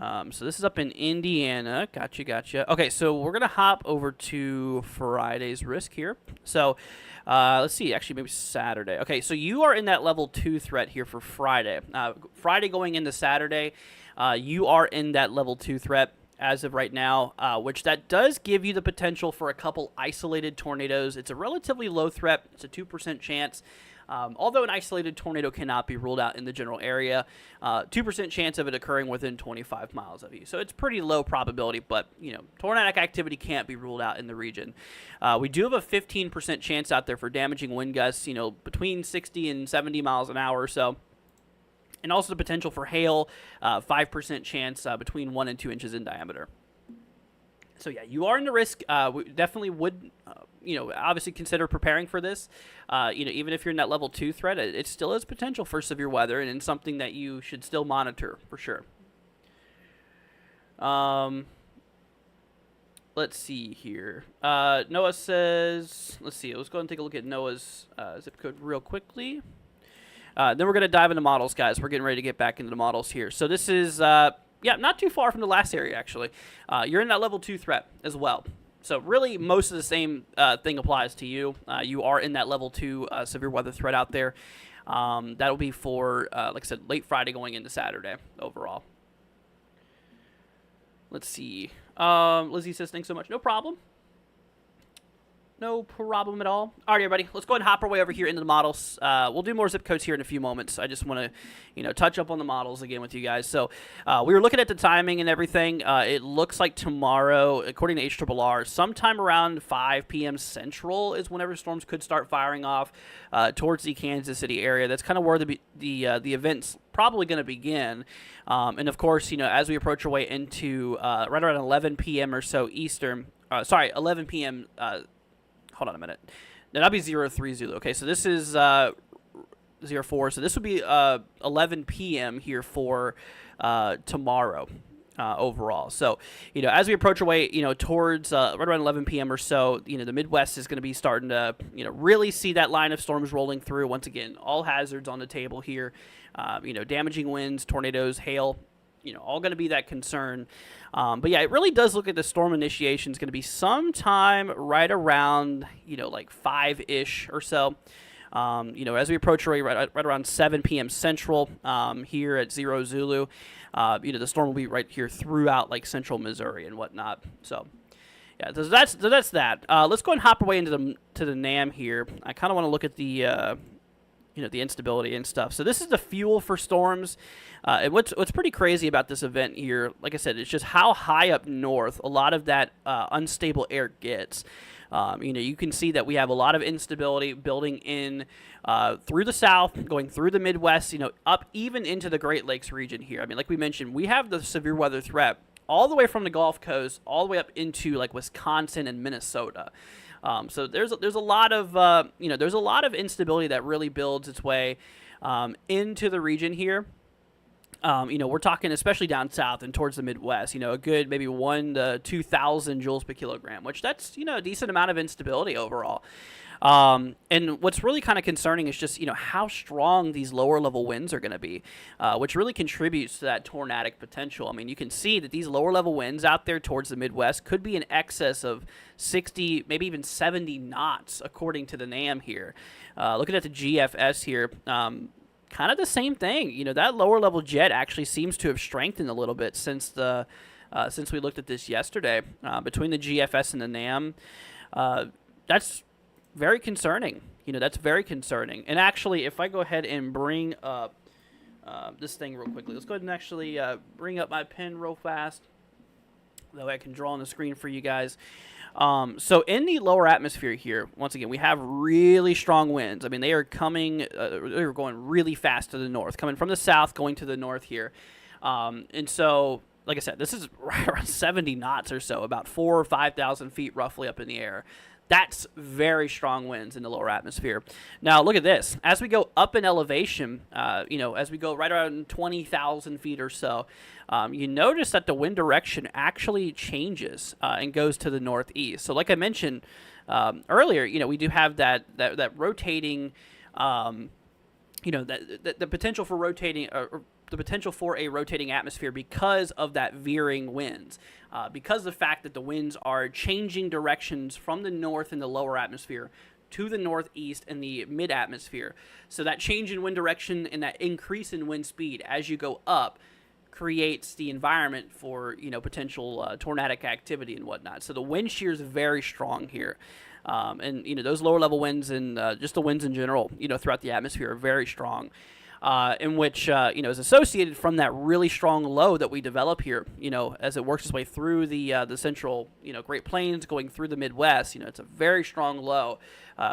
So this is up in Indiana. Gotcha. Okay, so we're going to hop over to Friday's risk here. So let's see, actually maybe Saturday. Okay, so you are in that level 2 threat here for Friday. Friday going into Saturday, you are in that level 2 threat as of right now, which that does give you the potential for a couple isolated tornadoes. It's a relatively low threat. It's a 2% chance. Although an isolated tornado cannot be ruled out in the general area, 2% chance of it occurring within 25 miles of you. So it's pretty low probability, but, tornadic activity can't be ruled out in the region. We do have a 15% chance out there for damaging wind gusts, between 60 and 70 miles an hour or so. And also the potential for hail, 5% chance between 1 and 2 inches in diameter. So yeah, you are in the risk. We definitely would, obviously consider preparing for this. Even if you're in that level 2 threat, it still has potential for severe weather, and it's something that you should still monitor for sure. Let's see here. Noah says, let's see. Let's go ahead and take a look at Noah's zip code real quickly. Then we're going to dive into models, guys. We're getting ready to get back into the models here. So this is, not too far from the last area, actually. You're in that level 2 threat as well. So really, most of the same thing applies to you. You are in that level 2 severe weather threat out there. That'll be for, like I said, late Friday going into Saturday overall. Let's see. Lizzie says, thanks so much. No problem. No problem at all. All right, everybody, let's go ahead and hop our way over here into the models. We'll do more zip codes here in a few moments. I just want to, touch up on the models again with you guys. So we were looking at the timing and everything. It looks like tomorrow, according to HRRR, sometime around 5 p.m. Central is whenever storms could start firing off towards the Kansas City area. That's kind of where the event's probably going to begin. And, of course, as we approach our way into right around 11 p.m. or so Eastern, 11 p.m. Hold on a minute. Now, that'd be 03 Zulu. Okay, so this is 04. So this would be 11 p.m. here for tomorrow overall. So, as we approach our way, towards right around 11 p.m. or so, the Midwest is going to be starting to, really see that line of storms rolling through. Once again, all hazards on the table here. Damaging winds, tornadoes, hail, all going to be that concern. But yeah, it really does look like the storm initiation is going to be sometime right around, like 5-ish or so. As we approach right around 7 p.m. Central here at 0 Zulu, the storm will be right here throughout like central Missouri and whatnot. So yeah, so that's that. Let's go and hop our way into the NAM here. I kind of want to look at the the instability and stuff. So this is the fuel for storms. And what's pretty crazy about this event here, like I said, it's just how high up north a lot of that unstable air gets. You can see that we have a lot of instability building in through the south, going through the Midwest, up even into the Great Lakes region here. Like we mentioned, we have the severe weather threat all the way from the Gulf Coast, all the way up into like Wisconsin and Minnesota. So there's a lot of there's a lot of instability that really builds its way into the region here. We're talking especially down south and towards the Midwest, a good maybe 1 to 2,000 joules per kilogram, which that's, a decent amount of instability overall. And what's really kind of concerning is just, how strong these lower level winds are going to be, which really contributes to that tornadic potential. I mean, you can see that these lower level winds out there towards the Midwest could be in excess of 60, maybe even 70 knots, according to the NAM here. Looking at the GFS here, kind of the same thing. That lower level jet actually seems to have strengthened a little bit since we looked at this yesterday. Between the GFS and the NAM, that's very concerning. That's very concerning. And actually, if I go ahead and bring up this thing real quickly, let's go ahead and actually bring up my pen real fast. That way I can draw on the screen for you guys. So in the lower atmosphere here, once again, we have really strong winds. I mean, they are coming, they're going really fast to the north, coming from the south, going to the north here. And so, like I said, this is right around 70 knots or so, about 4,000 or 5,000 feet roughly up in the air. That's very strong winds in the lower atmosphere. Now, look at this. As we go up in elevation, as we go right around 20,000 feet or so, you notice that the wind direction actually changes and goes to the northeast. So like I mentioned earlier, we do have that rotating, the potential for rotating, the potential for a rotating atmosphere because of that veering winds, because of the fact that the winds are changing directions from the north in the lower atmosphere to the northeast in the mid-atmosphere. So that change in wind direction and that increase in wind speed as you go up creates the environment for, potential tornadic activity and whatnot. So the wind shear is very strong here. And those lower level winds and just the winds in general, throughout the atmosphere are very strong. In which, is associated from that really strong low that we develop here, as it works its way through the central, Great Plains, going through the Midwest. It's a very strong low,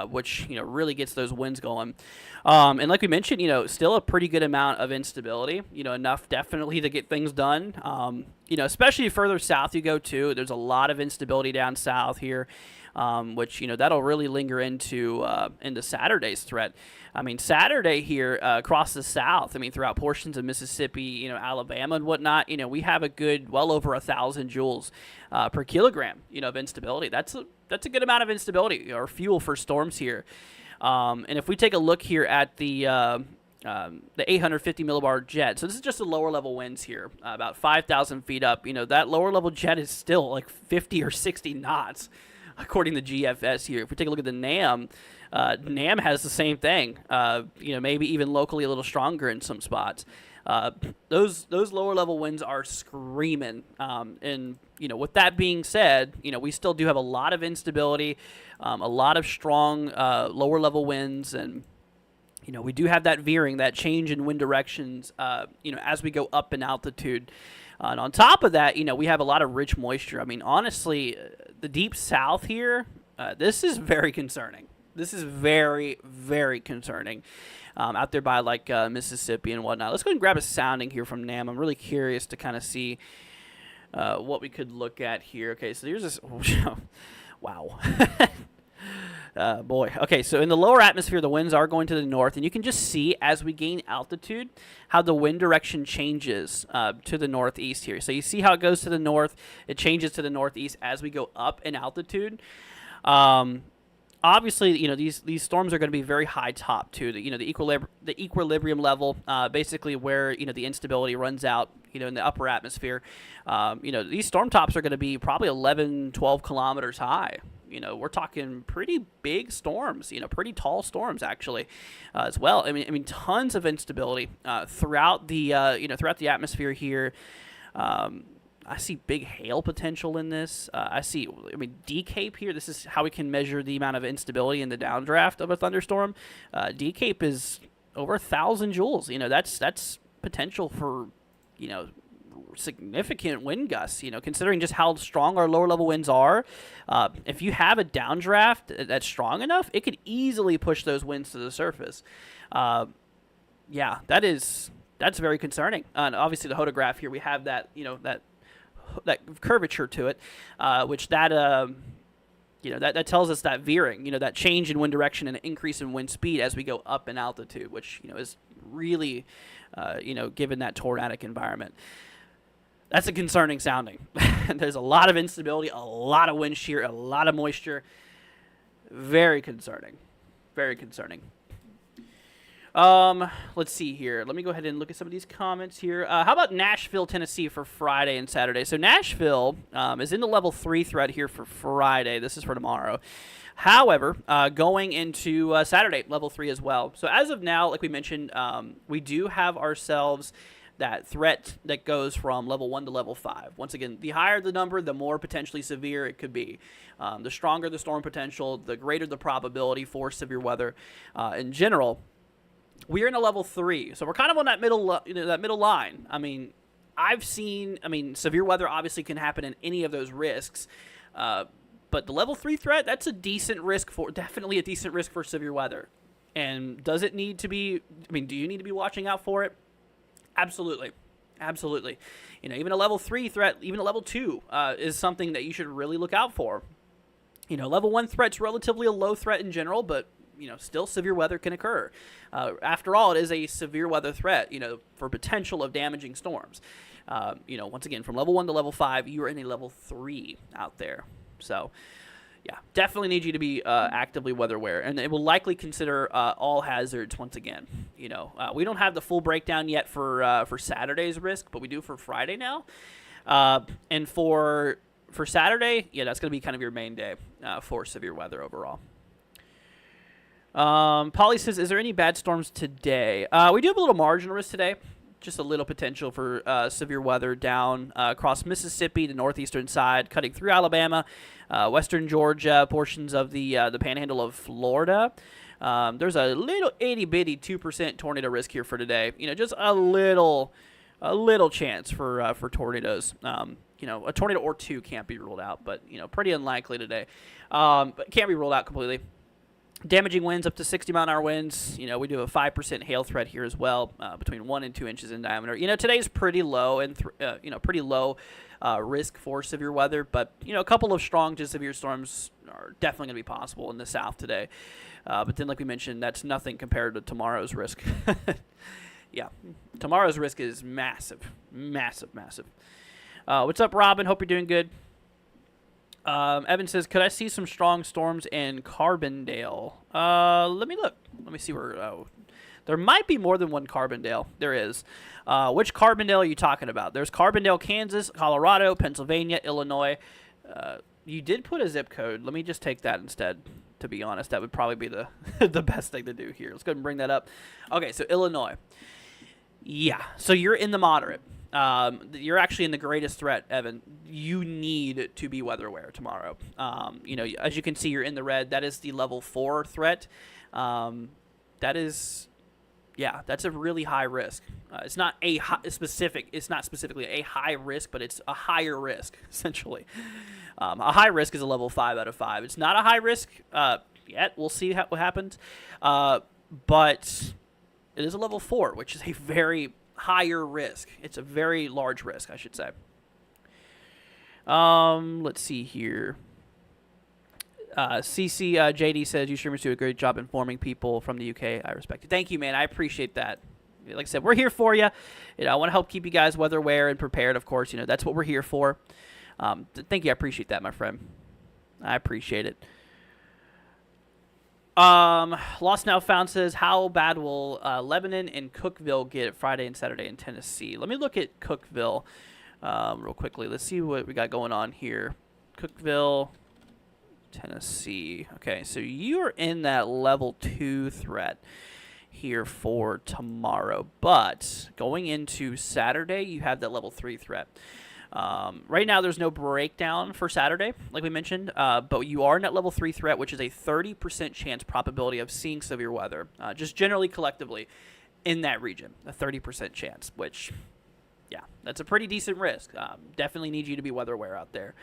which, really gets those winds going. And like we mentioned, still a pretty good amount of instability, enough definitely to get things done. Especially further south you go to, there's a lot of instability down south here. Which, that'll really linger into Saturday's threat. I mean, Saturday here across the south, throughout portions of Mississippi, Alabama and whatnot, we have a good, well over 1,000 joules per kilogram, of instability. That's a good amount of instability or fuel for storms here. And if we take a look here at the 850 millibar jet, so this is just the lower level winds here, about 5,000 feet up. That lower level jet is still like 50 or 60 knots. According to GFS here. If we take a look at the NAM, NAM has the same thing, maybe even locally a little stronger in some spots. Those lower level winds are screaming. And, with that being said, we still do have a lot of instability, a lot of strong lower level winds, and, we do have that veering, that change in wind directions, as we go up in altitude. And on top of that, we have a lot of rich moisture. I mean, honestly, the deep south here, this is very concerning. This is very, very concerning out there by, like, Mississippi and whatnot. Let's go ahead and grab a sounding here from NAM. I'm really curious to kind of see what we could look at here. Okay, so here's this. Wow. Boy. Okay, so in the lower atmosphere, the winds are going to the north, and you can just see as we gain altitude how the wind direction changes to the northeast here. So you see how it goes to the north, it changes to the northeast as we go up in altitude. Obviously, these storms are going to be very high top too. The equilibrium level, basically where the instability runs out, in the upper atmosphere. These storm tops are going to be probably 11, 12 kilometers high. We're talking pretty big storms, pretty tall storms actually, as well. I mean, tons of instability throughout the atmosphere here. I see big hail potential in this. D-Cape here. This is how we can measure the amount of instability in the downdraft of a thunderstorm. D-Cape is over 1,000 joules. That's potential for, significant wind gusts, considering just how strong our lower level winds are. If you have a downdraft that's strong enough, it could easily push those winds to the surface. That's very concerning. And obviously the photograph here, we have that, that curvature to it, which that That tells us that veering, that change in wind direction and an increase in wind speed as we go up in altitude, which, is really, given that tornadic environment. That's a concerning sounding. There's a lot of instability, a lot of wind shear, a lot of moisture. Very concerning. Very concerning. Let's see here. Let me go ahead and look at some of these comments here. How about Nashville, Tennessee for Friday and Saturday? So Nashville is in the level 3 threat here for Friday. This is for tomorrow. However, going into Saturday, level 3 as well. So as of now, like we mentioned, we do have ourselves that threat that goes from level 1 to level 5. Once again, the higher the number, the more potentially severe it could be. The stronger the storm potential, the greater the probability for severe weather. In general, we're in a level 3, so we're kind of on that middle line. I've seen, severe weather obviously can happen in any of those risks, but the level 3 threat, that's a decent risk definitely a decent risk for severe weather. And does it need to be, do you need to be watching out for it? Absolutely. Absolutely. Even a level 3 threat, even a level 2 is something that you should really look out for. Level 1 threat's relatively a low threat in general, but, still severe weather can occur. After all, it is a severe weather threat, for potential of damaging storms. Once again, from level 1 to level 5, you are in a level 3 out there. So, yeah, definitely need you to be actively weather aware, and it will likely consider all hazards once again. We don't have the full breakdown yet for Saturday's risk, but we do for Friday now. And for Saturday, that's going to be kind of your main day for severe weather overall. Polly says, is there any bad storms today? We do have a little marginal risk today. Just a little potential for severe weather down across Mississippi, the northeastern side, cutting through Alabama, western Georgia, portions of the panhandle of Florida. There's a little itty-bitty 2% tornado risk here for today. Just a little chance for tornadoes. A tornado or two can't be ruled out, but, pretty unlikely today. But can't be ruled out completely. Damaging winds up to 60-mile-an-hour winds. We do have a 5% hail threat here as well, between 1 and 2 inches in diameter. Today's pretty low and pretty low risk for severe weather, but a couple of strong to severe storms are definitely going to be possible in the south today. But then, like we mentioned, that's nothing compared to tomorrow's risk. Yeah, tomorrow's risk is massive, massive, massive. What's up, Robin? Hope you're doing good. Evan says, could I see some strong storms in Carbondale? Let me look. Let me see where... there might be more than one Carbondale. There is. Which Carbondale are you talking about? There's Carbondale, Kansas, Colorado, Pennsylvania, Illinois. You did put a zip code. Let me just take that instead, to be honest. That would probably be the, the best thing to do here. Let's go ahead and bring that up. Okay, so Illinois. Yeah, so you're in the moderate. You're actually in the greatest threat, Evan. You need to be weather aware tomorrow. As you can see, you're in the red. That is the level 4 threat. That is, that's a really high risk. It's not It's not specifically a high risk, but it's a higher risk essentially. A high risk is a level 5 out of 5. It's not a high risk yet. We'll see what happens. But it is a level 4, which is a very higher risk. It's a very large risk, I should say. Let's see here. JD says, you streamers do a great job informing people from the UK. I respect it. Thank you, man. I appreciate that. Like I said, we're here for you. I want to help keep you guys weather aware and prepared, of course. That's what we're here for. Thank you. I appreciate that, my friend. I appreciate it. Lost Now Found says, how bad will Lebanon and Cookeville get Friday and Saturday in Tennessee? Let me look at Cookeville real quickly. Let's see what we got going on here. Cookeville, Tennessee. Okay, so you're in that level 2 threat here for tomorrow. But going into Saturday, you have that level 3 threat. Right now, there's no breakdown for Saturday, like we mentioned, but you are in that level 3 threat, which is a 30% chance probability of seeing severe weather, just generally collectively in that region, a 30% chance, which, that's a pretty decent risk. Definitely need you to be weather aware out there.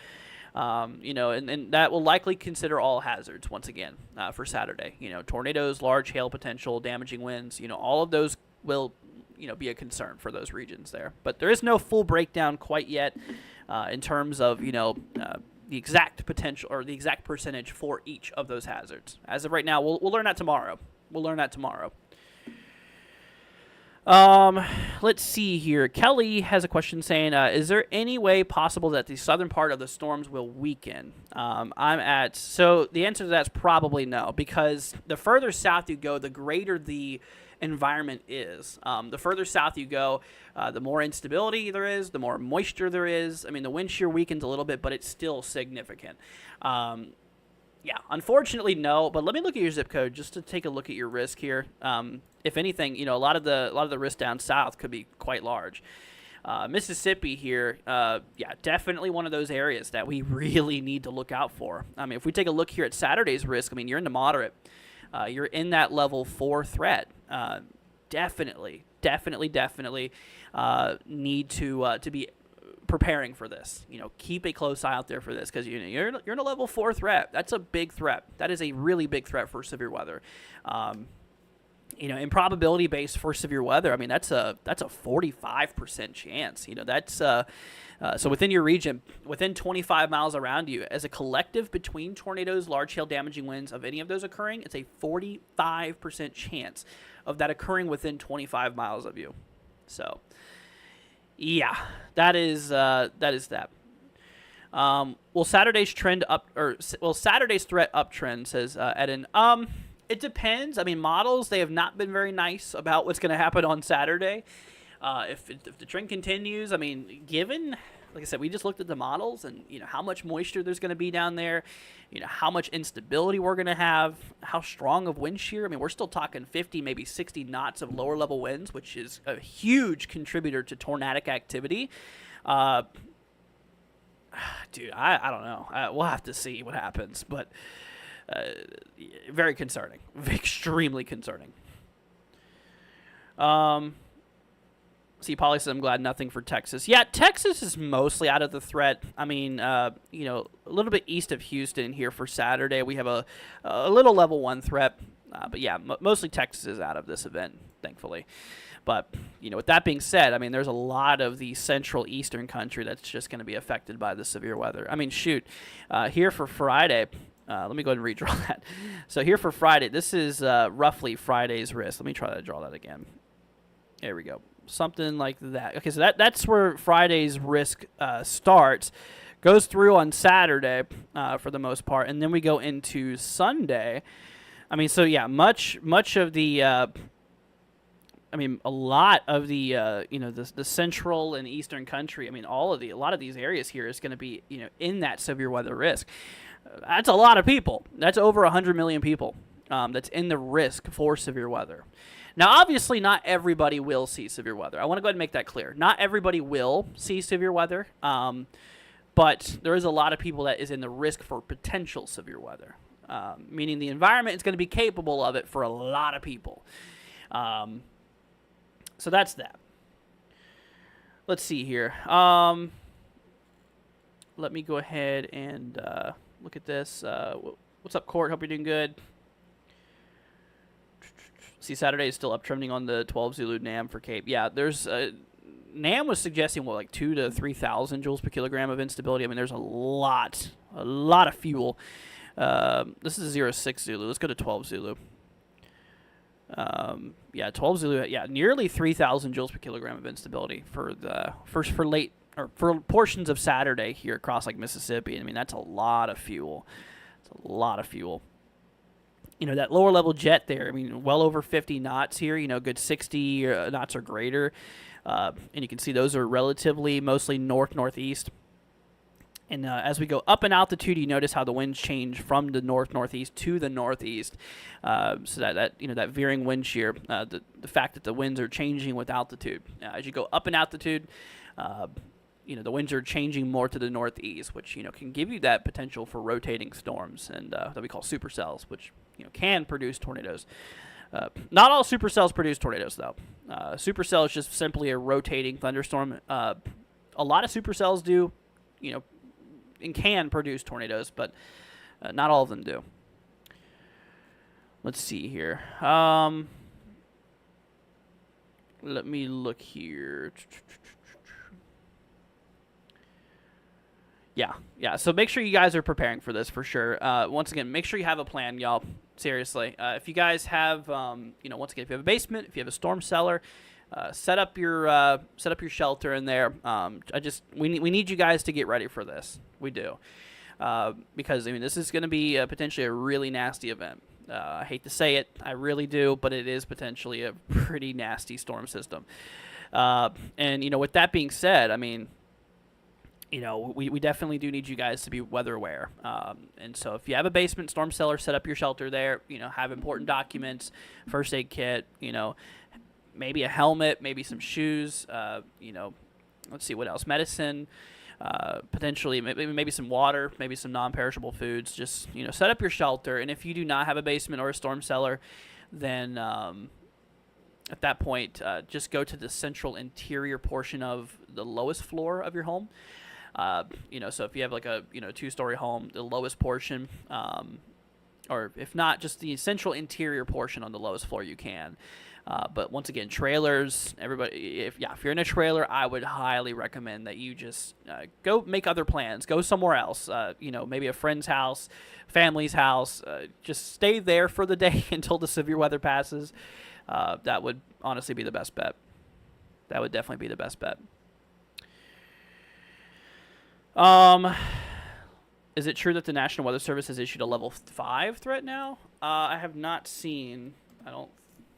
And that will likely consider all hazards once again for Saturday. Tornadoes, large hail potential, damaging winds, all of those will be a concern for those regions there. But there is no full breakdown quite yet in terms of, the exact potential or the exact percentage for each of those hazards. As of right now, we'll learn that tomorrow. Let's see here. Kelly has a question saying, is there any way possible that the southern part of the storms will weaken? So the answer to that is probably no, because the further south you go, the greater the environment is. The further south you go, the more instability there is, the more moisture there is. I mean, the wind shear weakens a little bit, but it's still significant. Yeah, unfortunately, no. But let me look at your zip code just to take a look at your risk here. If anything, a lot of the risk down south could be quite large. Mississippi here, yeah, definitely one of those areas that we really need to look out for. I mean, if we take a look here at Saturday's risk, I mean, you're in the moderate. You're in that level 4 threat. Definitely need to be preparing for this. Keep a close eye out there for this, because you're in a level 4 threat. That's a big threat. That is a really big threat for severe weather. In probability based for severe weather, I mean that's a 45% chance. That's so within your region, within 25 miles around you, as a collective between tornadoes, large hail damaging winds of any of those occurring, it's a 45% chance of that occurring within 25 miles of you. So yeah, that is that. Saturday's threat uptrend, says Eden. It depends. I mean, models, they have not been very nice about what's going to happen on Saturday. If the trend continues, I mean, given, like I said, we just looked at the models and, how much moisture there's going to be down there, how much instability we're going to have, how strong of wind shear. I mean, we're still talking 50, maybe 60 knots of lower level winds, which is a huge contributor to tornadic activity. Dude, I don't know. We'll have to see what happens, but very concerning, extremely concerning. See, Polly says, I'm glad nothing for Texas. Yeah, Texas is mostly out of the threat. I mean, a little bit east of Houston here for Saturday, we have a little level 1 threat. But yeah, mostly Texas is out of this event, thankfully. But, with that being said, I mean, there's a lot of the central eastern country that's just going to be affected by the severe weather. I mean, shoot, here for Friday, let me go ahead and redraw that. So here for Friday, this is roughly Friday's risk. Let me try to draw that again. There we go. Something like that. Okay, so that's where Friday's risk starts. Goes through on Saturday for the most part, and then we go into Sunday. I mean, so yeah, much of the a lot of the the central and eastern country. I mean, a lot of these areas here is going to be in that severe weather risk. That's a lot of people. That's over 100 million people that's in the risk for severe weather. Now, obviously, not everybody will see severe weather. I want to go ahead and make that clear. Not everybody will see severe weather, but there is a lot of people that is in the risk for potential severe weather, meaning the environment is going to be capable of it for a lot of people. So that's that. Let's see here. Let me go ahead and look at this. What's up, Court? Hope you're doing good. See, Saturday is up trending on the 12 Zulu NAM for Cape. Yeah, there's NAM was suggesting like 2,000 to 3,000 joules per kilogram of instability. I mean, there's a lot of fuel. This is 06 Zulu. Let's go to 12 Zulu. Yeah, 12 Zulu. Yeah, nearly 3,000 joules per kilogram of instability for for portions of Saturday here across like Mississippi. I mean, that's a lot of fuel. It's a lot of fuel. That lower level jet there, I mean, well over 50 knots here, good 60 knots or greater. And you can see those are relatively mostly northeast. And as we go up in altitude, you notice how the winds change from the northeast to the northeast. So that veering wind shear, the fact that the winds are changing with altitude. As you go up in altitude, the winds are changing more to the northeast, which can give you that potential for rotating storms, and that we call supercells, which can produce tornadoes. Not all supercells produce tornadoes, though. Supercell is just simply a rotating thunderstorm. A lot of supercells do, and can produce tornadoes, but not all of them do. Let's see here. Let me look here. Yeah. So make sure you guys are preparing for this for sure. Once again, make sure you have a plan, y'all. Seriously, if you guys have, once again, if you have a basement, if you have a storm cellar, set up your shelter in there. We need you guys to get ready for this. We do, because this is going to be potentially a really nasty event. I hate to say it, I really do, but it is potentially a pretty nasty storm system. And with that being said, we definitely do need you guys to be weather aware. And so if you have a basement, storm cellar, set up your shelter there. Have important documents, first aid kit. Maybe a helmet, maybe some shoes. Let's see what else. Medicine. Potentially maybe some water, maybe some non-perishable foods. Just set up your shelter. And if you do not have a basement or a storm cellar, then at that point, just go to the central interior portion of the lowest floor of your home. So if you have like a 2-story home, the lowest portion, or if not, just the central interior portion on the lowest floor you can. But once again, trailers, everybody, if you're in a trailer, I would highly recommend that you just go make other plans. Go somewhere else, maybe a friend's house, family's house. Just stay there for the day until the severe weather passes. That would honestly be the best bet. That would definitely be the best bet. Is it true that the National Weather Service has issued a level 5 threat now? I have not seen. I don't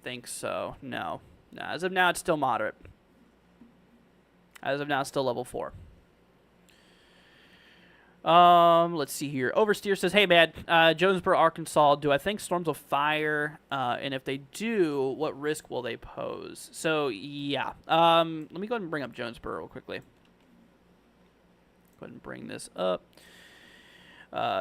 think so. No. As of now, it's still moderate. As of now, it's still level 4. Let's see here. Oversteer says, "Hey, man, Jonesboro, Arkansas. Do I think storms will fire? And if they do, what risk will they pose?" So, yeah. Let me go ahead and bring up Jonesboro real quickly. Go ahead and bring this up.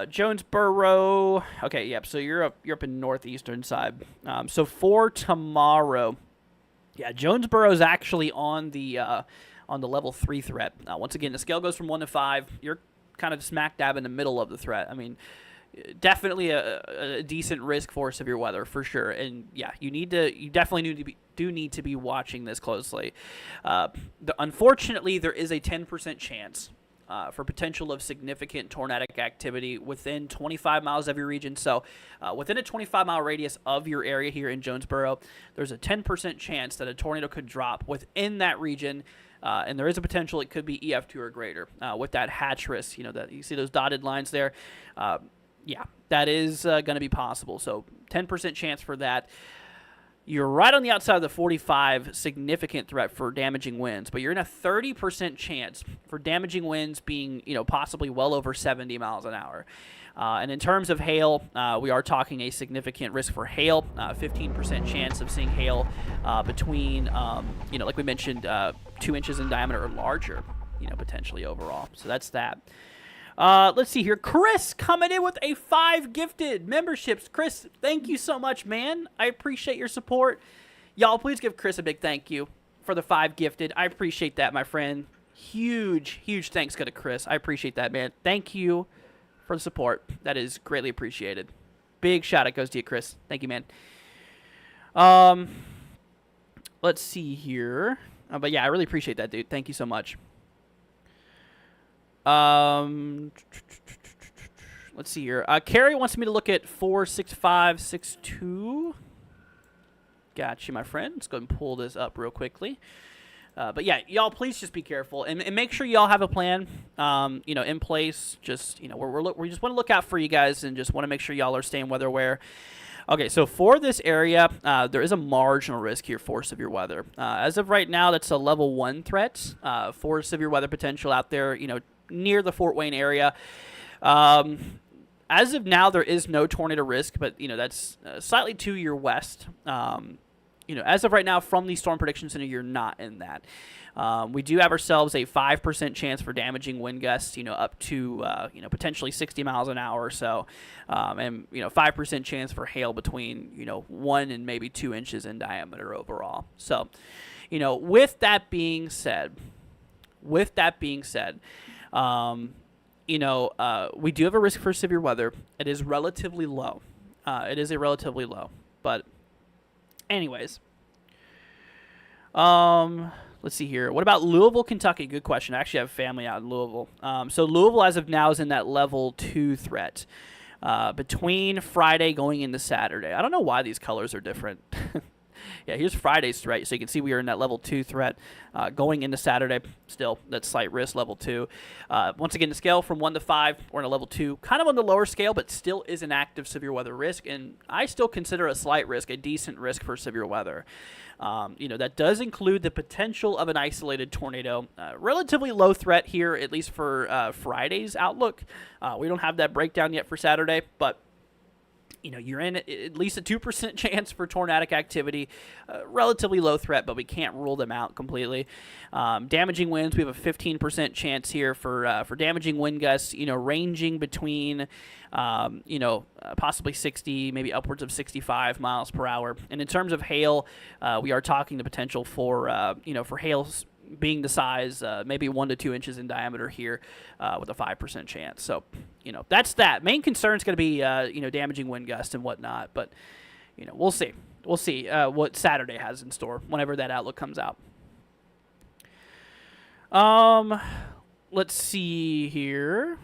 Jonesboro. Okay, yep. So you're up in northeastern side. So for tomorrow, yeah, Jonesboro is actually on the level 3 threat. Once again, the scale goes from 1 to 5. You're kind of smack dab in the middle of the threat. Definitely a decent risk for severe weather for sure. And yeah, you definitely need to be watching this closely. Unfortunately, there is a 10% chance for potential of significant tornadic activity within 25 miles of your region. So within a 25-mile radius of your area here in Jonesboro, there's a 10% chance that a tornado could drop within that region. And there is a potential it could be EF2 or greater with that hatch risk. That you see those dotted lines there. Yeah, that is going to be possible. So 10% chance for that. You're right on the outside of the 45 significant threat for damaging winds, but you're in a 30% chance for damaging winds being, possibly well over 70 miles an hour. And in terms of hail, we are talking a significant risk for hail, 15% chance of seeing hail between, like we mentioned, 2 inches in diameter or larger, potentially overall. So that's that. Let's see here. Chris coming in with a 5 gifted memberships. Chris, thank you so much, man. I appreciate your support. Y'all, please give Chris a big thank you for the 5 gifted. I appreciate that, my friend. Huge thanks go to Chris. I appreciate that, man. Thank you for the support. That is greatly appreciated. Big shout out goes to you, Chris. Thank you, man. Let's see here. But yeah, I really appreciate that, dude. Thank you so much. Let's see here. Carrie wants me to look at 46562. Got you, my friend. Let's go ahead and pull this up real quickly. But yeah, y'all, please just be careful and make sure y'all have a plan, in place. Just, we just want to look out for you guys and just want to make sure y'all are staying weather aware. Okay, so for this area, there is a marginal risk here for severe weather. As of right now, that's a level 1 threat for severe weather potential out there, near the Fort Wayne area. As of now, there is no tornado risk, but, that's slightly to your west. As of right now, from the Storm Prediction Center, you're not in that. We do have ourselves a 5% chance for damaging wind gusts, up to, potentially 60 miles an hour or so. And, 5% chance for hail between, 1 and maybe 2 inches in diameter overall. So, with that being said, we do have a risk for severe weather. It is relatively low. But anyways, let's Let's see here. What about Louisville, Kentucky? Good question. I actually have family out in Louisville. So Louisville, as of now, is in that level 2 threat between Friday going into Saturday. I don't know why these colors are different. Yeah, here's Friday's threat. So you can see we are in that level 2 threat going into Saturday. Still, that's slight risk, level 2. Once again, the scale from 1 to 5, we're in a level 2. Kind of on the lower scale, but still is an active severe weather risk. And I still consider a slight risk, a decent risk for severe weather. That does include the potential of an isolated tornado. Relatively low threat here, at least for Friday's outlook. We don't have that breakdown yet for Saturday, but you're in at least a 2% chance for tornadic activity. Relatively low threat, but we can't rule them out completely. Damaging winds, we have a 15% chance here for damaging wind gusts, ranging between, possibly 60, maybe upwards of 65 miles per hour. And in terms of hail, we are talking the potential for hail being the size, maybe 1 to 2 inches in diameter here with a 5% chance. So, that's that. Main concern is going to be, damaging wind gusts and whatnot. But, we'll see. We'll see what Saturday has in store whenever that outlook comes out. Let's see here.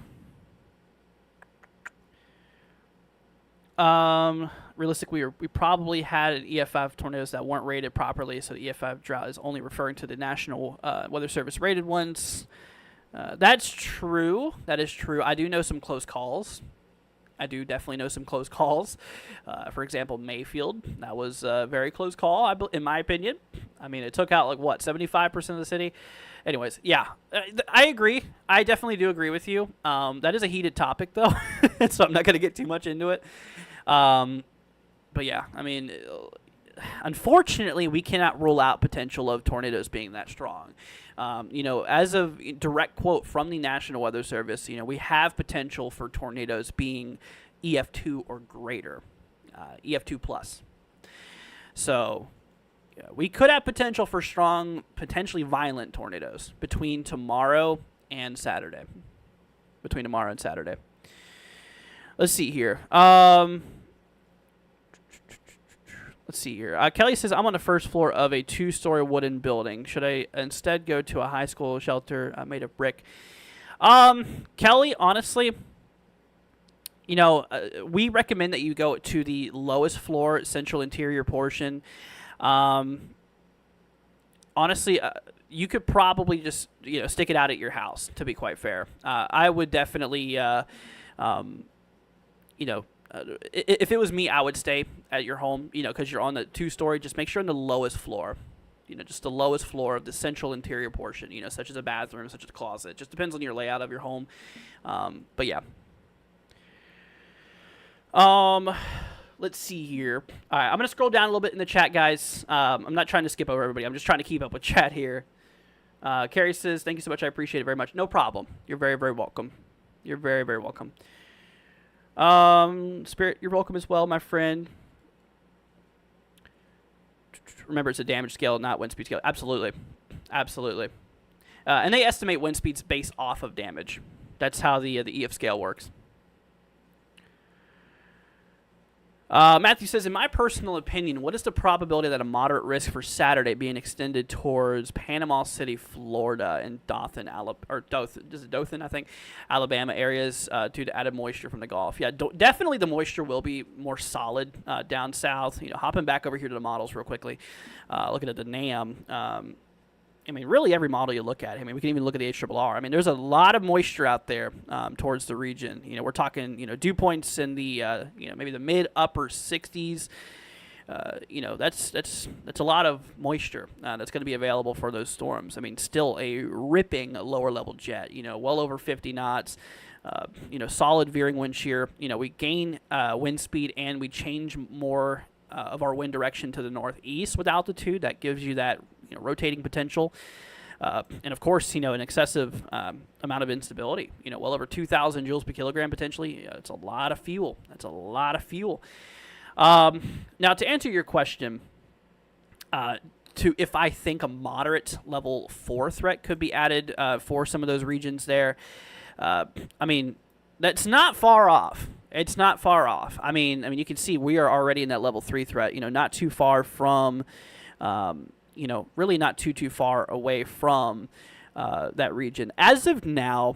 Realistically, we probably had an EF5 tornadoes that weren't rated properly, so the EF5 drought is only referring to the National Weather Service rated ones. That's true. That is true. I do know some close calls. I do definitely know some close calls. For example, Mayfield. That was a very close call, in my opinion. I mean, it took out, 75% of the city? Anyways, yeah. I agree. I definitely do agree with you. That is a heated topic, though, so I'm not going to get too much into it. But yeah, I mean, unfortunately, we cannot rule out potential of tornadoes being that strong. As of direct quote from the National Weather Service, we have potential for tornadoes being EF2 or greater, EF2 plus. So we could have potential for strong, potentially violent tornadoes between tomorrow and Saturday. Let's see here. Kelly says, I'm on the first floor of a 2-story wooden building. Should I instead go to a high school shelter made of brick? Kelly, honestly, we recommend that you go to the lowest floor, central interior portion. Honestly, you could probably just, stick it out at your house, to be quite fair. I would definitely, if it was me, I would stay at your home, because you're on the 2-story. Just make sure on the lowest floor, just the lowest floor of the central interior portion, such as a bathroom, such as a closet. Just depends on your layout of your home. But yeah. Let's see here. All right, I'm going to scroll down a little bit in the chat, guys. I'm not trying to skip over everybody. I'm just trying to keep up with chat here. Carrie says, thank you so much. I appreciate it very much. No problem. You're very, very welcome. You're very, very welcome. Spirit, you're welcome as well, my friend. Remember, it's a damage scale, not wind speed scale. Absolutely. Absolutely. And they estimate wind speeds based off of damage. That's how the EF scale works. Matthew says, in my personal opinion, what is the probability that a moderate risk for Saturday being extended towards Panama City, Florida, and Dothan, Dothan, I think, Alabama areas due to added moisture from the Gulf? Yeah, definitely the moisture will be more solid down south. Hopping back over here to the models real quickly, looking at the NAM. Really every model you look at. We can even look at the HRRR. There's a lot of moisture out there towards the region. We're talking, dew points in the, maybe the mid-upper 60s. That's a lot of moisture that's going to be available for those storms. Still a ripping lower-level jet, well over 50 knots. Solid veering wind shear. We gain wind speed and we change more of our wind direction to the northeast with altitude. That gives you that rotating potential, and of course, an excessive amount of instability. Well over 2,000 joules per kilogram potentially. It's a lot of fuel. That's a lot of fuel. Now, to answer your question, if I think a moderate level 4 threat could be added for some of those regions there, that's not far off. It's not far off. You can see we are already in that level 3 threat. Not too far from. really not too far away from that region. As of now,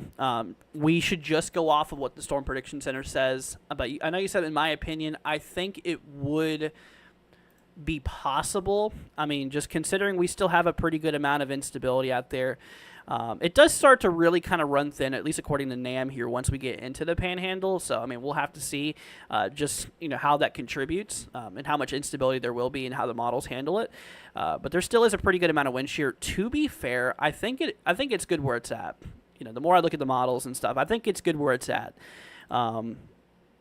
we should just go off of what the Storm Prediction Center says. But I know you said, in my opinion, I think it would be possible. I mean, just considering we still have a pretty good amount of instability out there. It does start to really kind of run thin, at least according to NAM here, once we get into the Panhandle. So, I mean, we'll have to see just, how that contributes and how much instability there will be and how the models handle it. But there still is a pretty good amount of wind shear. To be fair, I think it's good where it's at. The more I look at the models and stuff, I think it's good where it's at.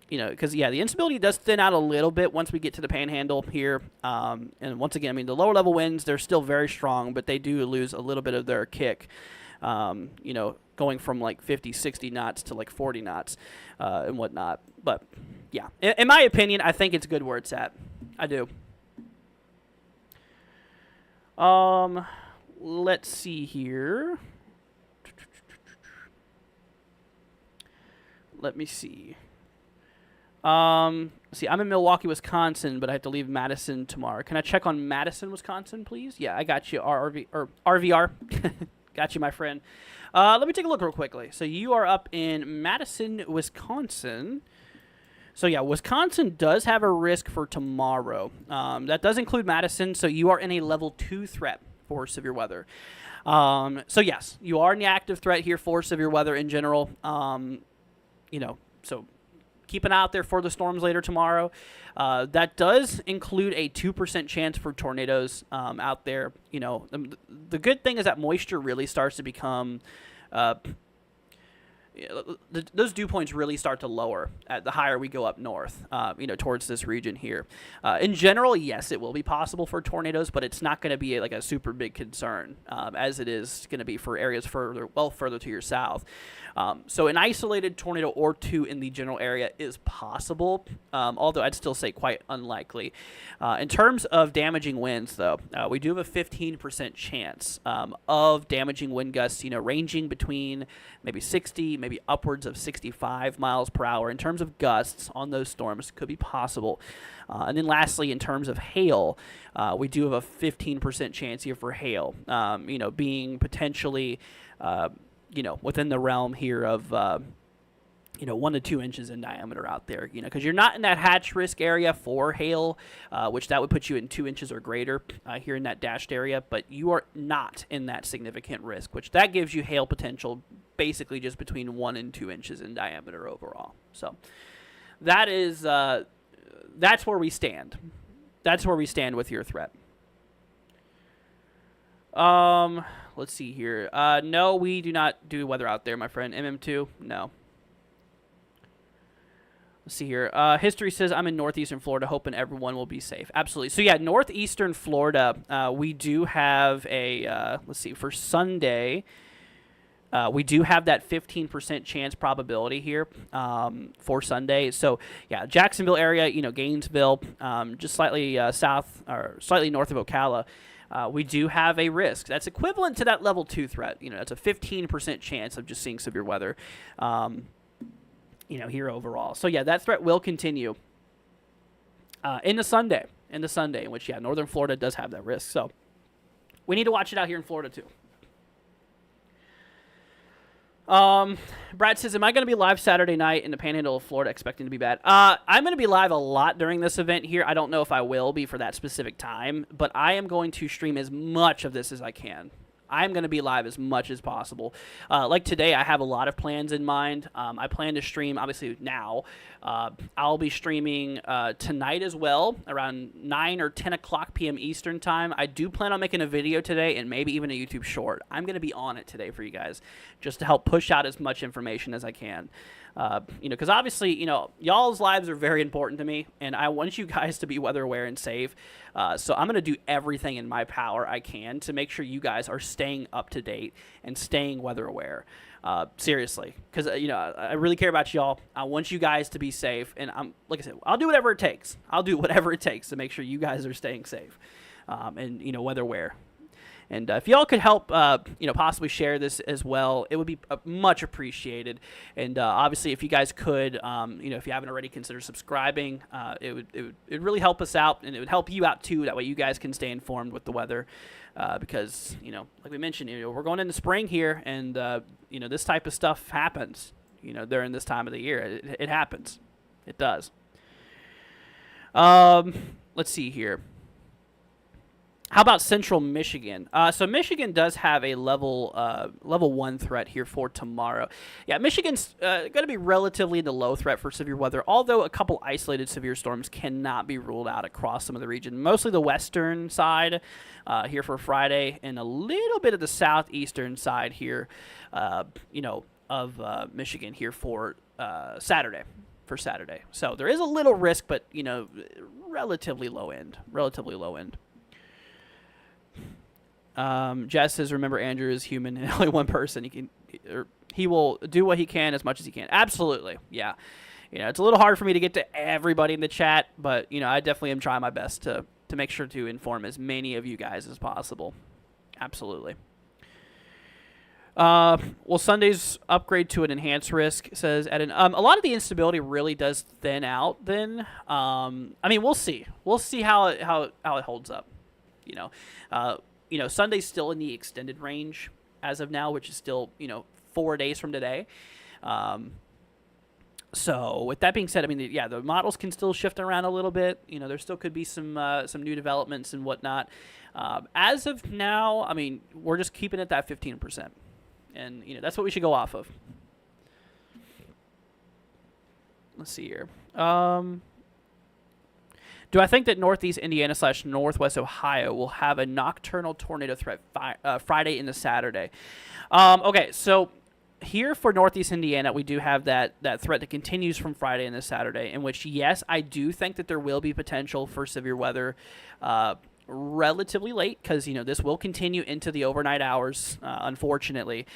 Because, the instability does thin out a little bit once we get to the Panhandle here. And once again, I mean, the lower level winds, they're still very strong, but they do lose a little bit of their kick, going from like 50, 60 knots to like 40 knots and whatnot. But, yeah, in my opinion, I think it's good where it's at. I do. Let's see here. Let me see. I'm in Milwaukee, Wisconsin, but I have to leave Madison tomorrow. Can I check on Madison, Wisconsin, please? Yeah, I got you, RVR. Got you, my friend. Let me take a look real quickly. So you are up in Madison, Wisconsin. So, yeah, Wisconsin does have a risk for tomorrow. That does include Madison, so you are in a level 2 threat for severe weather. So, yes, you are in the active threat here for severe weather in general. So keep an eye out there for the storms later tomorrow. That does include a 2% chance for tornadoes out there. The good thing is that moisture really starts to become those dew points really start to lower the higher we go up north, towards this region here. In general, yes, it will be possible for tornadoes, but it's not going to be like a super big concern as it is going to be for areas further to your south. So an isolated tornado or two in the general area is possible, although I'd still say quite unlikely. In terms of damaging winds, though, we do have a 15% chance of damaging wind gusts, ranging between maybe 60, maybe upwards of 65 miles per hour. In terms of gusts on those storms, could be possible. And then lastly, in terms of hail, we do have a 15% chance here for hail, being potentially within the realm here of, 1 to 2 inches in diameter out there, because you're not in that hatch risk area for hail, which that would put you in 2 inches or greater here in that dashed area, but you are not in that significant risk, which that gives you hail potential basically just between 1 and 2 inches in diameter overall. So that is, that's where we stand. That's where we stand with your threat. Let's see here. No, we do not do weather out there, my friend. MM2, no. Let's see here. History says I'm in northeastern Florida, hoping everyone will be safe. Absolutely. So, yeah, northeastern Florida, we do have a, let's see, for Sunday, we do have that 15% chance probability here for Sunday. So, yeah, Jacksonville area, Gainesville, just slightly south or slightly north of Ocala. We do have a risk. That's equivalent to that level 2 threat. That's a 15% chance of just seeing severe weather, here overall. So, yeah, that threat will continue in the Sunday, in which, yeah, northern Florida does have that risk. So, we need to watch it out here in Florida, too. Brad says, am I going to be live Saturday night in the Panhandle of Florida expecting to be bad? I'm going to be live a lot during this event here. I don't know if I will be for that specific time, but I am going to stream as much of this as I can. I'm going to be live as much as possible. Like today, I have a lot of plans in mind. I plan to stream, obviously, now. I'll be streaming tonight as well, around 9 or 10 o'clock p.m. Eastern time. I do plan on making a video today and maybe even a YouTube short. I'm going to be on it today for you guys just to help push out as much information as I can. Because obviously, y'all's lives are very important to me, and I want you guys to be weather aware and safe. So I'm going to do everything in my power I can to make sure you guys are staying up to date and staying weather aware. Seriously, because, I really care about y'all. I want you guys to be safe, and like I said, I'll do whatever it takes. I'll do whatever it takes to make sure you guys are staying safe and, weather aware. And if y'all could help, possibly share this as well, it would be much appreciated. And obviously, if you guys could, if you haven't already, consider subscribing. It would really help us out, and it would help you out too. That way, you guys can stay informed with the weather, because like we mentioned, we're going into spring here, and this type of stuff happens. During this time of the year, it happens. It does. Let's see here. How about Central Michigan? So Michigan does have a level 1 threat here for tomorrow. Yeah, Michigan's going to be relatively in the low threat for severe weather, although a couple isolated severe storms cannot be ruled out across some of the region. Mostly the western side here for Friday, and a little bit of the southeastern side here, of Michigan here for Saturday. So there is a little risk, but relatively low end. Jess says, remember, Andrew is human and only one person. He will do what he can as much as he can. Absolutely. Yeah. It's a little hard for me to get to everybody in the chat, but I definitely am trying my best to make sure to inform as many of you guys as possible. Absolutely. Well, Sunday's upgrade to an enhanced risk says a lot of the instability really does thin out. Then, we'll see. We'll see how it holds up. Sunday's still in the extended range as of now, which is still 4 days from today. So with that being said, the models can still shift around a little bit. There still could be some new developments and whatnot. As of now, we're just keeping it that 15%. And, that's what we should go off of. Let's see here. Do I think that Northeast Indiana / Northwest Ohio will have a nocturnal tornado threat Friday into Saturday? Okay, so here for Northeast Indiana, we do have that threat that continues from Friday into Saturday, in which, yes, I do think that there will be potential for severe weather relatively late, because this will continue into the overnight hours, unfortunately.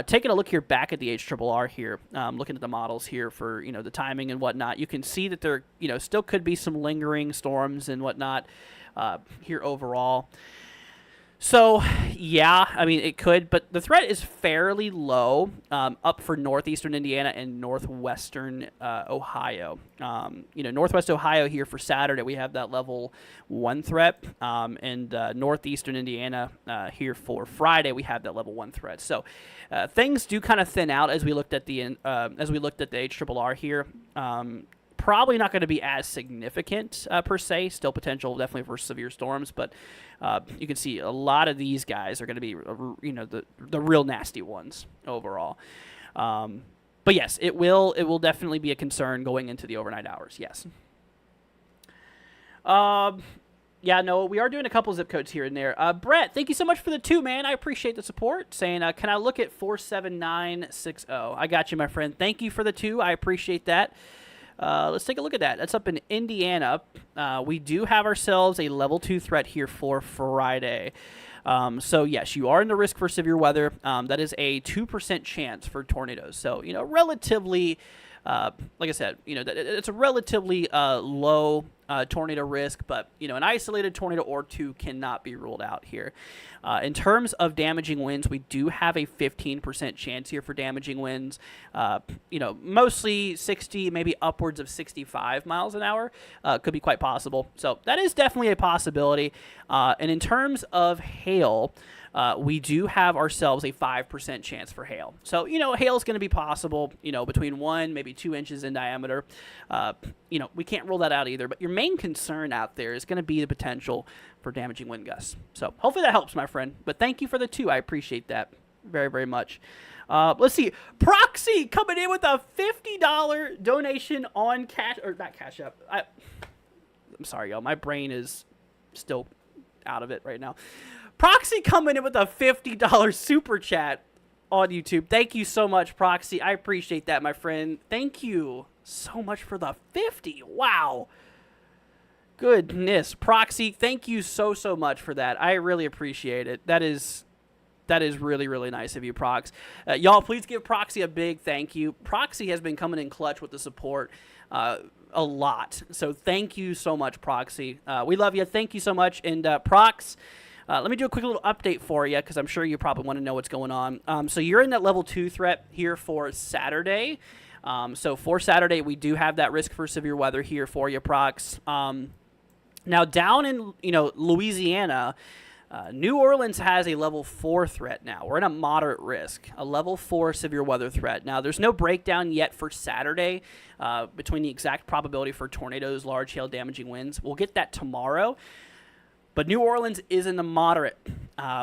Taking a look here back at the HRRR here, looking at the models here for the timing and whatnot, you can see that there still could be some lingering storms and whatnot here overall. So, yeah, it could, but the threat is fairly low up for northeastern Indiana and northwestern Ohio. Northwest Ohio here for Saturday, we have that level 1 threat, and northeastern Indiana here for Friday, we have that level 1 threat. So, things do kind of thin out as we looked at the HRRR here. Probably not going to be as significant per se. Still potential definitely for severe storms, but you can see a lot of these guys are going to be the real nasty ones overall. But yes, it will definitely be a concern going into the overnight hours. Yes. Yeah, no, we are doing a couple zip codes here and there. Brett, thank you so much for the 2, man. I appreciate the support. Saying, can I look at 47960? I got you, my friend. Thank you for the 2. I appreciate that. Let's take a look at that. That's up in Indiana. We do have ourselves a level 2 threat here for Friday. So, yes, you are in the risk for severe weather. That is a 2% chance for tornadoes. So, relatively, like I said, it's a relatively low tornado risk, but, an isolated tornado or 2 cannot be ruled out here. In terms of damaging winds, we do have a 15% chance here for damaging winds. Mostly 60, maybe upwards of 65 miles an hour could be quite possible. So that is definitely a possibility. And in terms of hail, we do have ourselves a 5% chance for hail. So, hail is going to be possible, between 1, maybe 2 inches in diameter. We can't rule that out either. But your main concern out there is going to be the potential for damaging wind gusts. So hopefully that helps, my friend. But thank you for the 2. I appreciate that very, very much. Let's see. Proxy coming in with a $50 donation on Cash, or not Cash App. I'm sorry, y'all. My brain is still out of it right now. Proxy coming in with a $50 super chat on YouTube. Thank you so much, Proxy. I appreciate that, my friend. Thank you so much for the 50. Wow. Goodness. Proxy, thank you so much for that. I really appreciate it. That is really, really nice of you, Prox. Y'all, please give Proxy a big thank you. Proxy has been coming in clutch with the support a lot. So thank you so much, Proxy. We love you. Thank you so much. And Prox, Let me do a quick little update for you because I'm sure you probably want to know what's going on. So you're in that level 2 threat here for Saturday. So for Saturday, we do have that risk for severe weather here for you, Prox. Now down in Louisiana, New Orleans has a level 4 threat now. We're in a moderate risk, a level 4 severe weather threat. Now, there's no breakdown yet for Saturday between the exact probability for tornadoes, large hail damaging winds. We'll get that tomorrow. But New Orleans is in the moderate,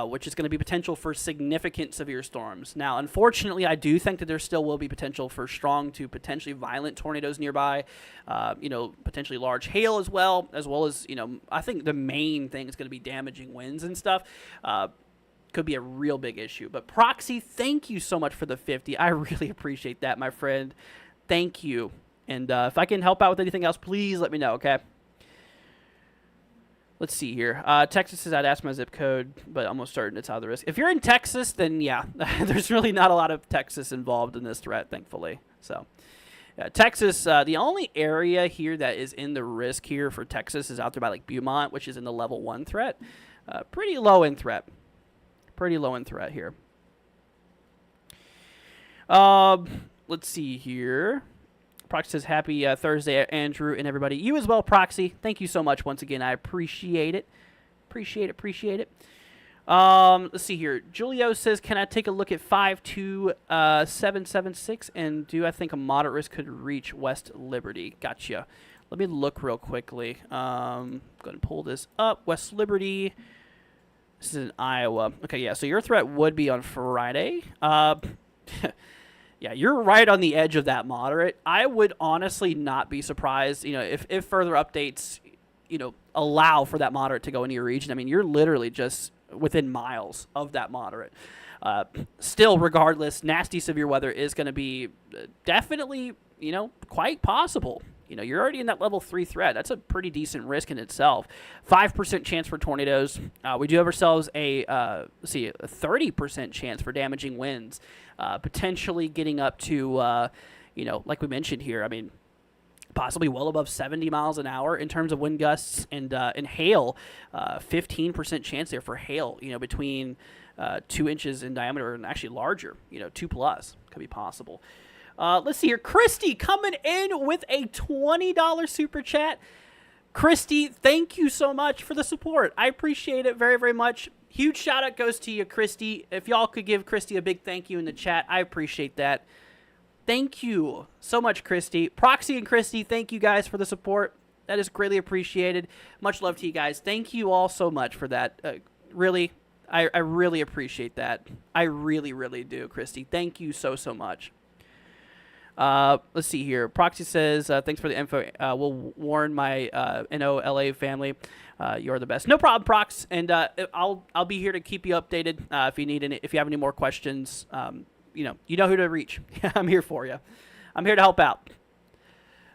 which is going to be potential for significant severe storms. Now, unfortunately, I do think that there still will be potential for strong to potentially violent tornadoes nearby, potentially large hail as well as, I think the main thing is going to be damaging winds and stuff. Could be a real big issue. But Proxy, thank you so much for the 50. I really appreciate that, my friend. Thank you. And if I can help out with anything else, please let me know, okay? Let's see here. Texas says I'd ask my zip code, but almost certain it's out of the risk. If you're in Texas, then yeah, there's really not a lot of Texas involved in this threat, thankfully. So, Texas, the only area here that is in the risk here for Texas is out there by like Beaumont, which is in the level 1 threat. Pretty low in threat. Pretty low in threat here. Let's see here. Proxy says, happy Thursday, Andrew, and everybody. You as well, Proxy. Thank you so much once again. I appreciate it. Appreciate it. Let's see here. Julio says, can I take a look at 52776 and do I think a moderate risk could reach West Liberty? Gotcha. Let me look real quickly. I'm going to pull this up. West Liberty. This is in Iowa. Okay, yeah, so your threat would be on Friday. Yeah, you're right on the edge of that moderate. I would honestly not be surprised, if further updates, allow for that moderate to go into your region. I mean, you're literally just within miles of that moderate. Still, regardless, nasty severe weather is going to be definitely, quite possible. You're already in that level 3 threat. That's a pretty decent risk in itself. 5% chance for tornadoes. We do have ourselves a 30% chance for damaging winds, potentially getting up to, like we mentioned here. I mean, possibly well above 70 miles an hour in terms of wind gusts and hail. 15% chance there for hail. Between 2 inches in diameter and actually larger. 2+ could be possible. Let's see here. Christy coming in with a $20 super chat. Christy, thank you so much for the support. I appreciate it very, very much. Huge shout out goes to you, Christy. If y'all could give Christy a big thank you in the chat, I appreciate that. Thank you so much, Christy. Proxy and Christy, thank you guys for the support. That is greatly appreciated. Much love to you guys. Thank you all so much for that. Really, I really appreciate that. I really, really do, Christy. Thank you so, so much. Let's see here. Proxy says, thanks for the info. We'll warn my NOLA family. You're the best. No problem, Prox. And I'll be here to keep you updated if you need any. If you have any more questions, you know who to reach. I'm here for you. I'm here to help out.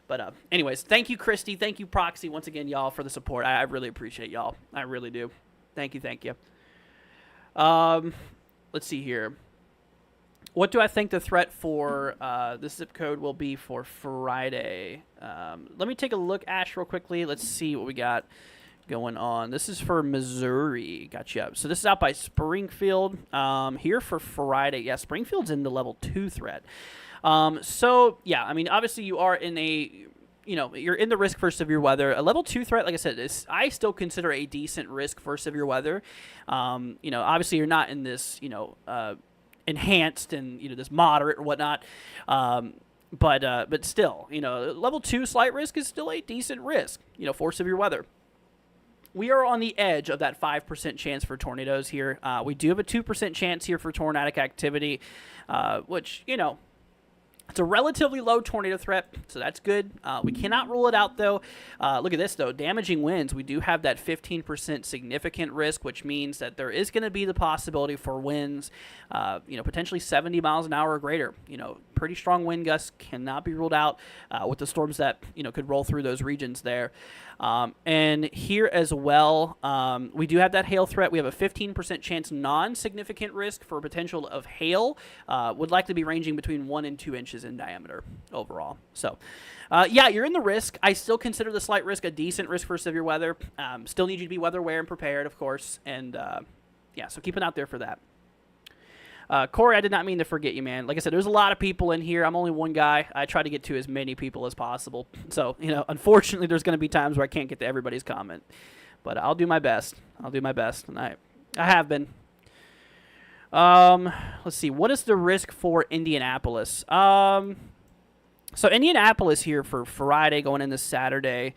But anyways, thank you, Christy. Thank you, Proxy. Once again, y'all, for the support. I really appreciate y'all. I really do. Thank you. Thank you. Let's see here. What do I think the threat for this zip code will be for Friday? Let me take a look, Ash, real quickly. Let's see what we got going on. This is for Missouri. Gotcha. So this is out by Springfield. Here for Friday. Yeah, Springfield's in the level 2 threat. So, yeah, I mean, obviously you are in a... you're in the risk for severe weather. A level 2 threat, like I said, I still consider a decent risk for severe weather. Obviously you're not in this, enhanced and this moderate or whatnot, but still, level 2 slight risk is still a decent risk, for severe weather. We are on the edge of that 5% chance for tornadoes here. We do have a 2% chance here for tornadic activity, which it's a relatively low tornado threat, so that's good. We cannot rule it out, though. Look at this, though. Damaging winds, we do have that 15% significant risk, which means that there is going to be the possibility for winds, potentially 70 miles an hour or greater, pretty strong wind gusts cannot be ruled out with the storms that could roll through those regions there. And here as well, we do have that hail threat. We have a 15% chance non-significant risk for potential of hail. Would likely be ranging between 1 and 2 inches in diameter overall. So, yeah, you're in the risk. I still consider the slight risk a decent risk for severe weather. Still need you to be weather aware and prepared, of course. And, yeah, so keep an eye out there for that. Corey, I did not mean to forget you, man. Like I said, there's a lot of people in here. I'm only one guy. I try to get to as many people as possible. So, unfortunately, there's going to be times where I can't get to everybody's comment. But I'll do my best. And I have been. Let's see. What is the risk for Indianapolis? So Indianapolis here for Friday going into Saturday,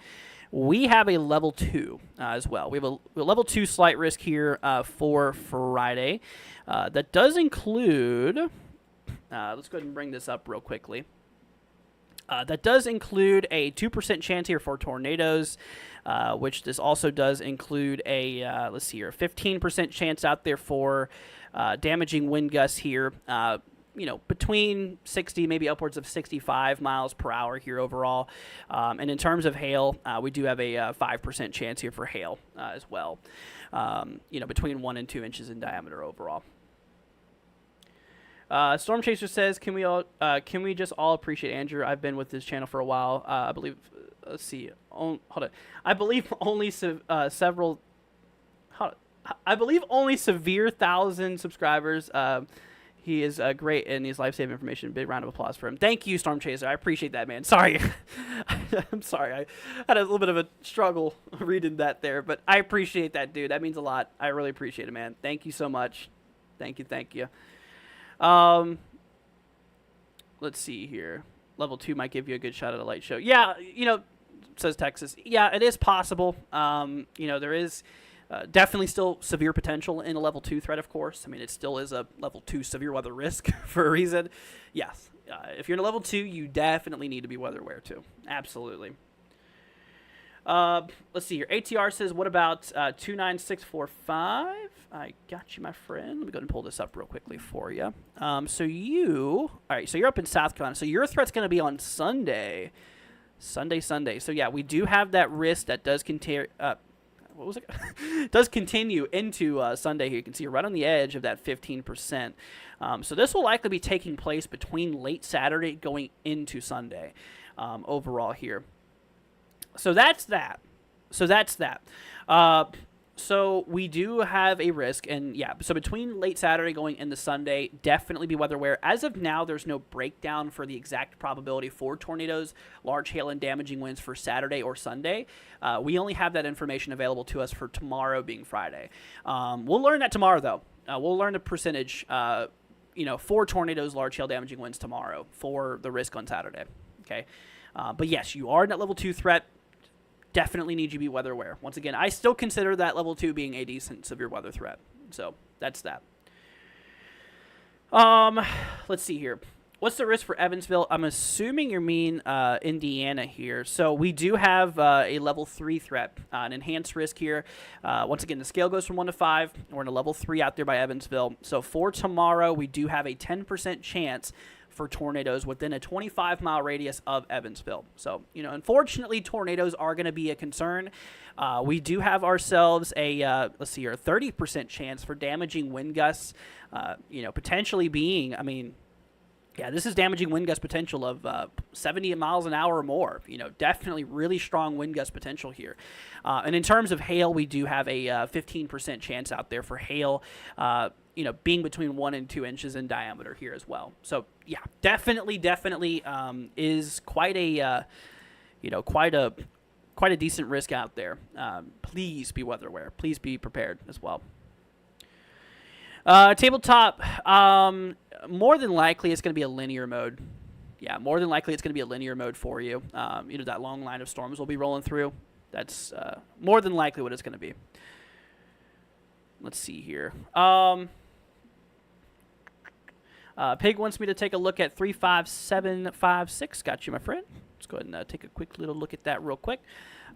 we have a level 2 as well. We have a level 2 slight risk here for Friday. That does include, let's go ahead and bring this up real quickly. That does include a 2% chance here for tornadoes, which this also does include a, let's see here, 15% chance out there for damaging wind gusts here. Between 60, maybe upwards of 65 miles per hour here overall. And in terms of hail, we do have a 5% chance here for hail as well. Between 1 and 2 inches in diameter overall. Storm Chaser says, can we just all appreciate Andrew? I've been with this channel for a while. I believe, let's see, hold on. I believe only several, I believe only severe 1,000 subscribers. He is great and he's life-saving information. Big round of applause for him. Thank you, Storm Chaser. I appreciate that, man. Sorry. I'm sorry. I had a little bit of a struggle reading that there, but I appreciate that, dude. That means a lot. I really appreciate it, man. Thank you so much. Thank you. Let's see here. Level 2 might give you a good shot at a light show. Yeah, says Texas. Yeah, it is possible. There is definitely still severe potential in a level 2 threat, of course. I mean, it still is a level 2 severe weather risk for a reason. Yes. If you're in a level 2, you definitely need to be weather aware too. Absolutely. Let's see here. ATR says, what about 29645? I got you, my friend. Let me go ahead and pull this up real quickly for you. All right, so you're up in South Carolina. So your threat's going to be on Sunday. Sunday. So, yeah, we do have that risk that does continue. Does continue into Sunday here. You can see you're right on the edge of that 15%. So this will likely be taking place between late Saturday going into Sunday overall here. So that's that. So we do have a risk, and yeah, so between late Saturday going into Sunday, definitely be weather aware. As of now, there's no breakdown for the exact probability for tornadoes, large hail, and damaging winds for Saturday or Sunday. We only have that information available to us for tomorrow being Friday. We'll learn that tomorrow, though. We'll learn the percentage, for tornadoes, large hail, damaging winds tomorrow for the risk on Saturday. Okay, but yes, you are in that level 2 threat. Definitely need you to be weather aware. Once again, I still consider that level 2 being a decent severe weather threat. So that's that. Let's see here. What's the risk for Evansville? I'm assuming you mean Indiana here. So we do have a level 3 threat, an enhanced risk here. Once again, the scale goes from 1 to 5. We're in a level 3 out there by Evansville. So for tomorrow, we do have a 10% chance for tornadoes within a 25-mile radius of Evansville. So, unfortunately, tornadoes are going to be a concern. We do have ourselves a, a 30% chance for damaging wind gusts, potentially being, this is damaging wind gust potential of 70 miles an hour or more. Definitely really strong wind gust potential here. And in terms of hail, we do have a 15% chance out there for hail, being between 1 and 2 inches in diameter here as well. So yeah, definitely is quite a, quite a decent risk out there. Please be weather aware. Please be prepared as well. Tabletop, more than likely it's going to be a linear mode. Yeah, more than likely it's going to be a linear mode for you. That long line of storms will be rolling through. That's more than likely what it's going to be. Let's see here. Pig wants me to take a look at 35756. Got you, my friend. Let's go ahead and take a quick little look at that real quick.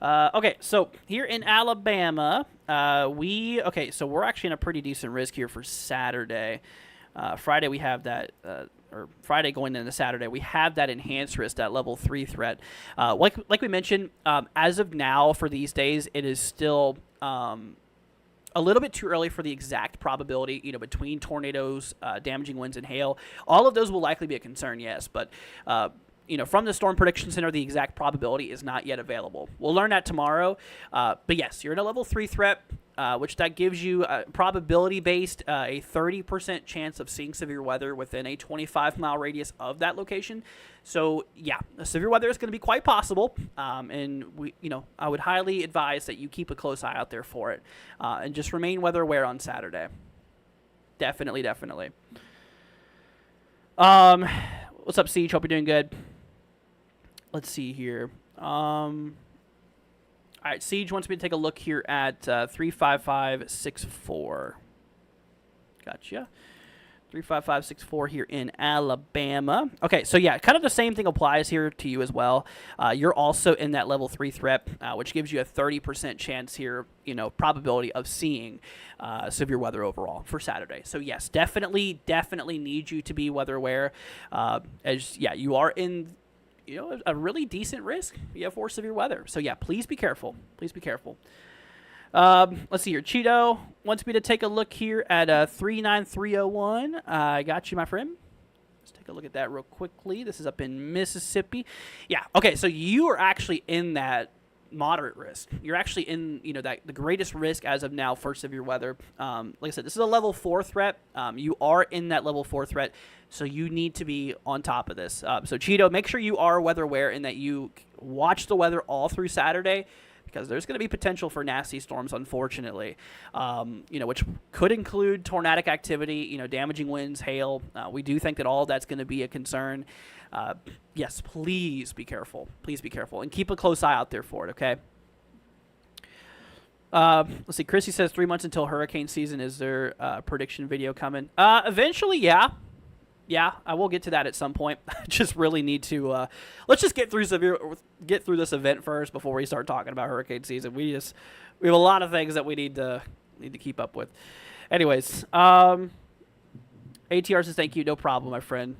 Okay, so here in Alabama, so we're actually in a pretty decent risk here for Saturday. Friday we have that or Friday going into Saturday, we have that enhanced risk, that level 3 threat. Like we mentioned, as of now for these days, it is still a little bit too early for the exact probability, between tornadoes, damaging winds, and hail. All of those will likely be a concern, yes, but from the Storm Prediction Center, the exact probability is not yet available. We'll learn that tomorrow, but yes, you're in a level 3 threat, which that gives you probability-based a 30% chance of seeing severe weather within a 25-mile radius of that location. So yeah, severe weather is going to be quite possible, and I would highly advise that you keep a close eye out there for it, and just remain weather aware on Saturday. Definitely. What's up, Siege? Hope you're doing good. Let's see here. All right, Siege wants me to take a look here at 35564. Gotcha. 35564 here in Alabama. Okay, so yeah, kind of the same thing applies here to you as well. You're also in that level 3 threat, which gives you a 30% chance here, probability of seeing severe weather overall for Saturday. So yes, definitely need you to be weather aware. You are in a really decent risk for severe weather. So yeah, please be careful. Let's see here. Cheeto wants me to take a look here at 39301. I got you, my friend. Let's take a look at that real quickly. This is up in Mississippi. Yeah. Okay. So you are actually in that moderate risk. You're actually in the greatest risk as of now for severe weather. Like I said, this is a level 4 threat. You are in that level 4 threat, so you need to be on top of this. So Cheeto, make sure you are weather aware and that you watch the weather all through Saturday, because there's going to be potential for nasty storms, unfortunately, which could include tornadic activity, damaging winds, hail. We do think that all of that's going to be a concern. Yes, please be careful. And keep a close eye out there for it, okay? Let's see. Chrissy says 3 months until hurricane season. Is there a prediction video coming? Eventually, yeah. Yeah, I will get to that at some point. Just really need to let's just get through this event first before we start talking about hurricane season. We have a lot of things that we need to keep up with. Anyways, ATR says thank you. No problem, my friend.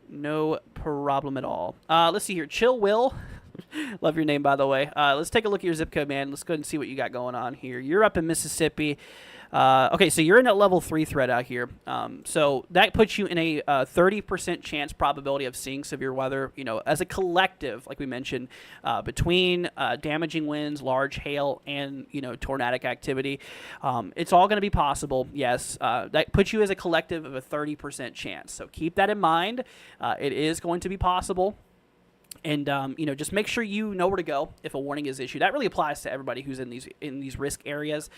No problem at all. Let's see here. Chill Will. Love your name, by the way. Let's take a look at your zip code, man. Let's go ahead and see what you got going on here. You're up in Mississippi. Okay, so you're in a level 3 threat out here. So that puts you in a 30% chance probability of seeing severe weather, as a collective, like we mentioned, between damaging winds, large hail, and, tornadic activity. It's all going to be possible, yes. That puts you as a collective of a 30% chance. So keep that in mind. It is going to be possible. And just make sure you know where to go if a warning is issued. That really applies to everybody who's in these risk areas.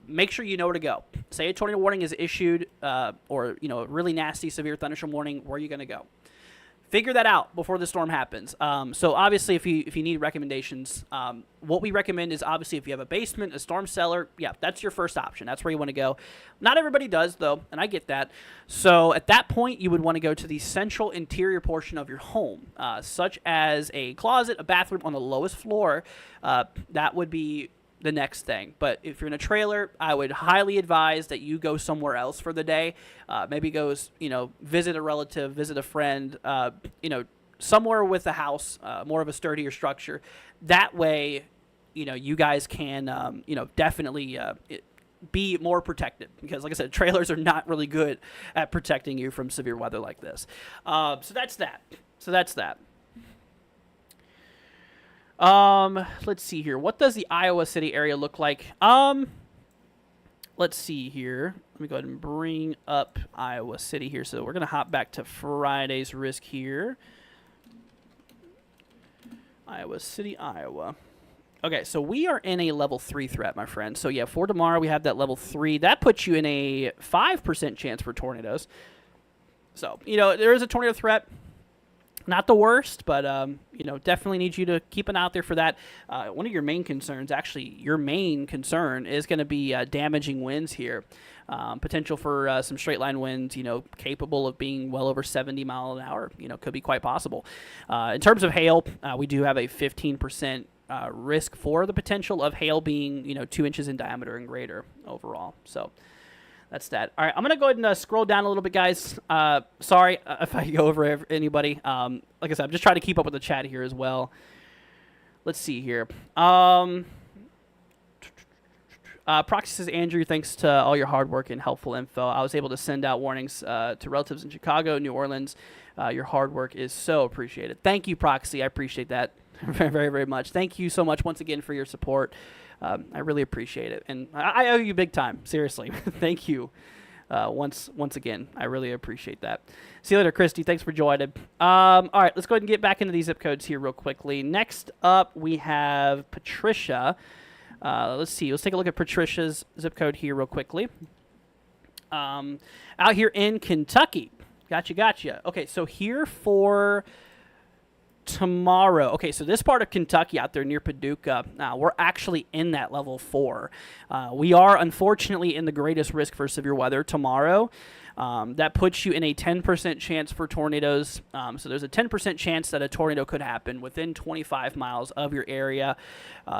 Make sure you know where to go. Say a tornado warning is issued, or a really nasty severe thunderstorm warning. Where are you going to go? Figure that out before the storm happens. So obviously, if you need recommendations, what we recommend is obviously if you have a basement, a storm cellar, yeah, that's your first option. That's where you want to go. Not everybody does, though, and I get that. So at that point, you would want to go to the central interior portion of your home, such as a closet, a bathroom on the lowest floor. That would be the next thing. But if you're in a trailer, I would highly advise that you go somewhere else for the day. Maybe go, visit a relative, visit a friend, somewhere with a house, more of a sturdier structure. That way, you guys can, definitely be more protected, because like I said, trailers are not really good at protecting you from severe weather like this. So that's that. Let's see here. What does the Iowa City area look like? Let's see here. Let me go ahead and bring up Iowa City here. So we're going to hop back to Friday's risk here. Iowa City, Iowa. Okay, so we are in a level 3 threat, my friend. So yeah, for tomorrow we have that level 3. That puts you in a 5% chance for tornadoes. So, there is a tornado threat. Not the worst, but, definitely need you to keep an eye out there for that. One of your main concerns, actually, your main concern is going to be damaging winds here. Potential for some straight line winds, capable of being well over 70 miles an hour, could be quite possible. In terms of hail, we do have a 15% risk for the potential of hail being, 2 inches in diameter and greater overall. So That's that. All right, I'm going to go ahead and scroll down a little bit, guys. Sorry if I go over anybody. Like I said, I'm just trying to keep up with the chat here as well. Let's see here. Proxy says, Andrew, thanks to all your hard work and helpful info, I was able to send out warnings to relatives in Chicago, New Orleans. Your hard work is so appreciated. Thank you, Proxy. I appreciate that very, very, very much. Thank you so much once again for your support. I really appreciate it. And I owe you big time. Seriously. Thank you once again. I really appreciate that. See you later, Christy. Thanks for joining. All right, let's go ahead and get back into these zip codes here real quickly. Next up, we have Patricia. Let's see. Let's take a look at Patricia's zip code here real quickly. Out here in Kentucky. Gotcha. Okay, so here for tomorrow. Okay, so this part of Kentucky out there near Paducah, we're actually in that level 4. We are unfortunately in the greatest risk for severe weather tomorrow. That puts you in a 10% chance for tornadoes. So there's a 10% chance that a tornado could happen within 25 miles of your area.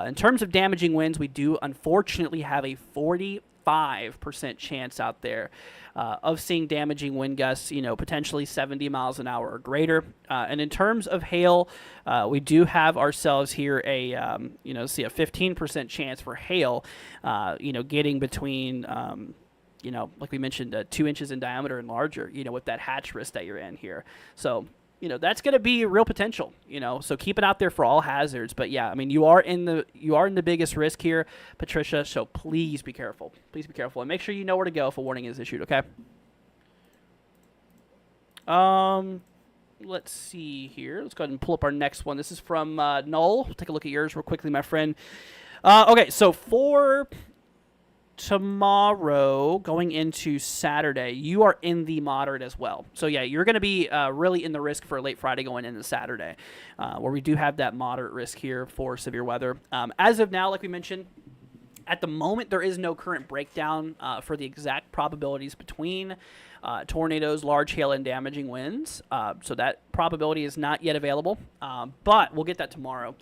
In terms of damaging winds, we do unfortunately have a 45% chance out there of seeing damaging wind gusts, potentially 70 miles an hour or greater. And in terms of hail, we do have ourselves here a 15% chance for hail, getting between, like we mentioned, 2 inches in diameter and larger, with that hatch risk that you're in here. So, that's going to be real potential, so keep it out there for all hazards. But yeah, I mean, you are in the biggest risk here, Patricia. So please be careful. Please be careful and make sure you know where to go if a warning is issued. Okay. Let's see here. Let's go ahead and pull up our next one. This is from Noel. Take a look at yours real quickly, my friend. Okay. So for tomorrow going into Saturday, you are in the moderate as well. So yeah, you're going to be really in the risk for late Friday going into Saturday, where we do have that moderate risk here for severe weather. As of now, like we mentioned, at the moment, there is no current breakdown for the exact probabilities between tornadoes, large hail, and damaging winds. So that probability is not yet available, but we'll get that tomorrow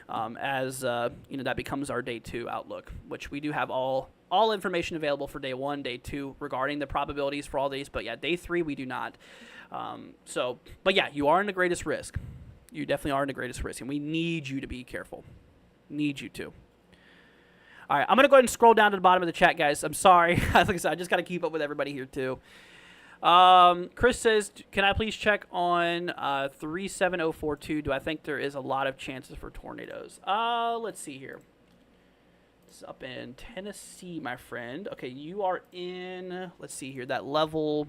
as that becomes our day 2 outlook, which we do have all information available for day 1, day 2 regarding the probabilities for all these. But yeah, day 3 we do not. But yeah, you are in the greatest risk. You definitely are in the greatest risk, and we need you to be careful. Need you to. All right, I'm going to go ahead and scroll down to the bottom of the chat, guys. I'm sorry. Like I said, I just got to keep up with everybody here, too. Chris says, can I please check on 37042? Do I think there is a lot of chances for tornadoes? Let's see here. It's up in Tennessee, my friend. Okay, you are in, let's see here, that level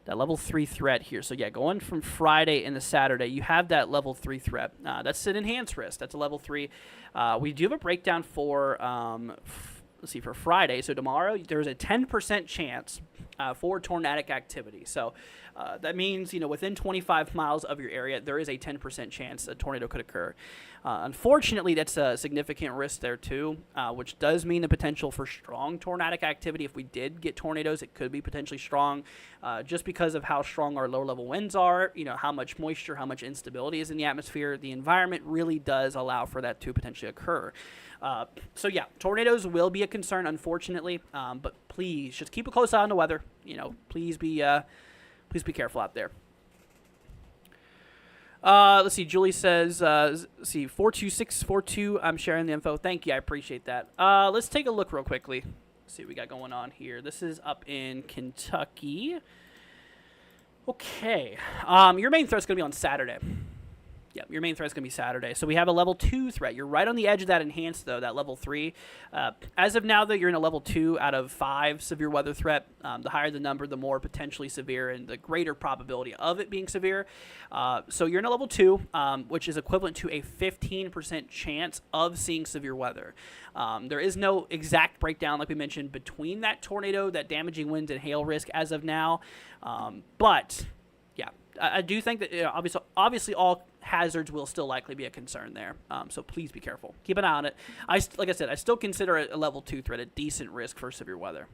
3 threat here. So yeah, going from Friday into Saturday, you have that level 3 threat. That's an enhanced risk. That's a level 3. We do have a breakdown for, let's see, for Friday. So tomorrow, there's a 10% chance for tornadic activity. So that means, within 25 miles of your area, there is a 10% chance a tornado could occur. Unfortunately, that's a significant risk there too, which does mean the potential for strong tornadic activity. If we did get tornadoes, it could be potentially strong just because of how strong our low-level winds are, how much moisture, how much instability is in the atmosphere. The environment really does allow for that to potentially occur. So yeah, tornadoes will be a concern, unfortunately, but please just keep a close eye on the weather. Please be careful out there. Let's see. Julie says, let's see, 42642. I'm sharing the info. Thank you. I appreciate that. Let's take a look real quickly. Let's see what we got going on here. This is up in Kentucky. Okay. Your main threat's going to be on Saturday. Yeah, your main threat is going to be Saturday. So we have a level 2 threat. You're right on the edge of that enhanced, though, that level 3. As of now, though, you're in a level 2 out of 5 severe weather threat. The higher the number, the more potentially severe and the greater probability of it being severe. So you're in a level 2, which is equivalent to a 15% chance of seeing severe weather. There is no exact breakdown, like we mentioned, between that tornado, that damaging winds, and hail risk as of now. But yeah, I do think that obviously all hazards will still likely be a concern there. So please be careful. Keep an eye on it. Like I said, I still consider it a level 2 threat, a decent risk for severe weather.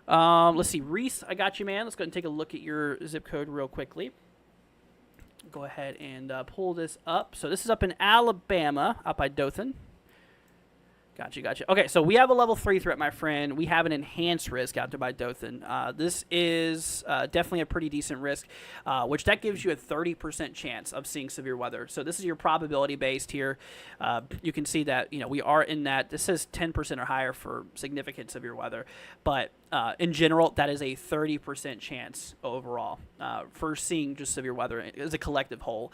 Let's see. Reese, I got you, man. Let's go ahead and take a look at your zip code real quickly. Go ahead and pull this up. So this is up in Alabama, up by Dothan. Gotcha. Okay, so we have a level 3 threat, my friend. We have an enhanced risk out there by Dothan. This is definitely a pretty decent risk, which that gives you a 30% chance of seeing severe weather. So this is your probability based here. You can see that we are in that. This says 10% or higher for significant severe weather, but in general, that is a 30% chance overall for seeing just severe weather as a collective whole.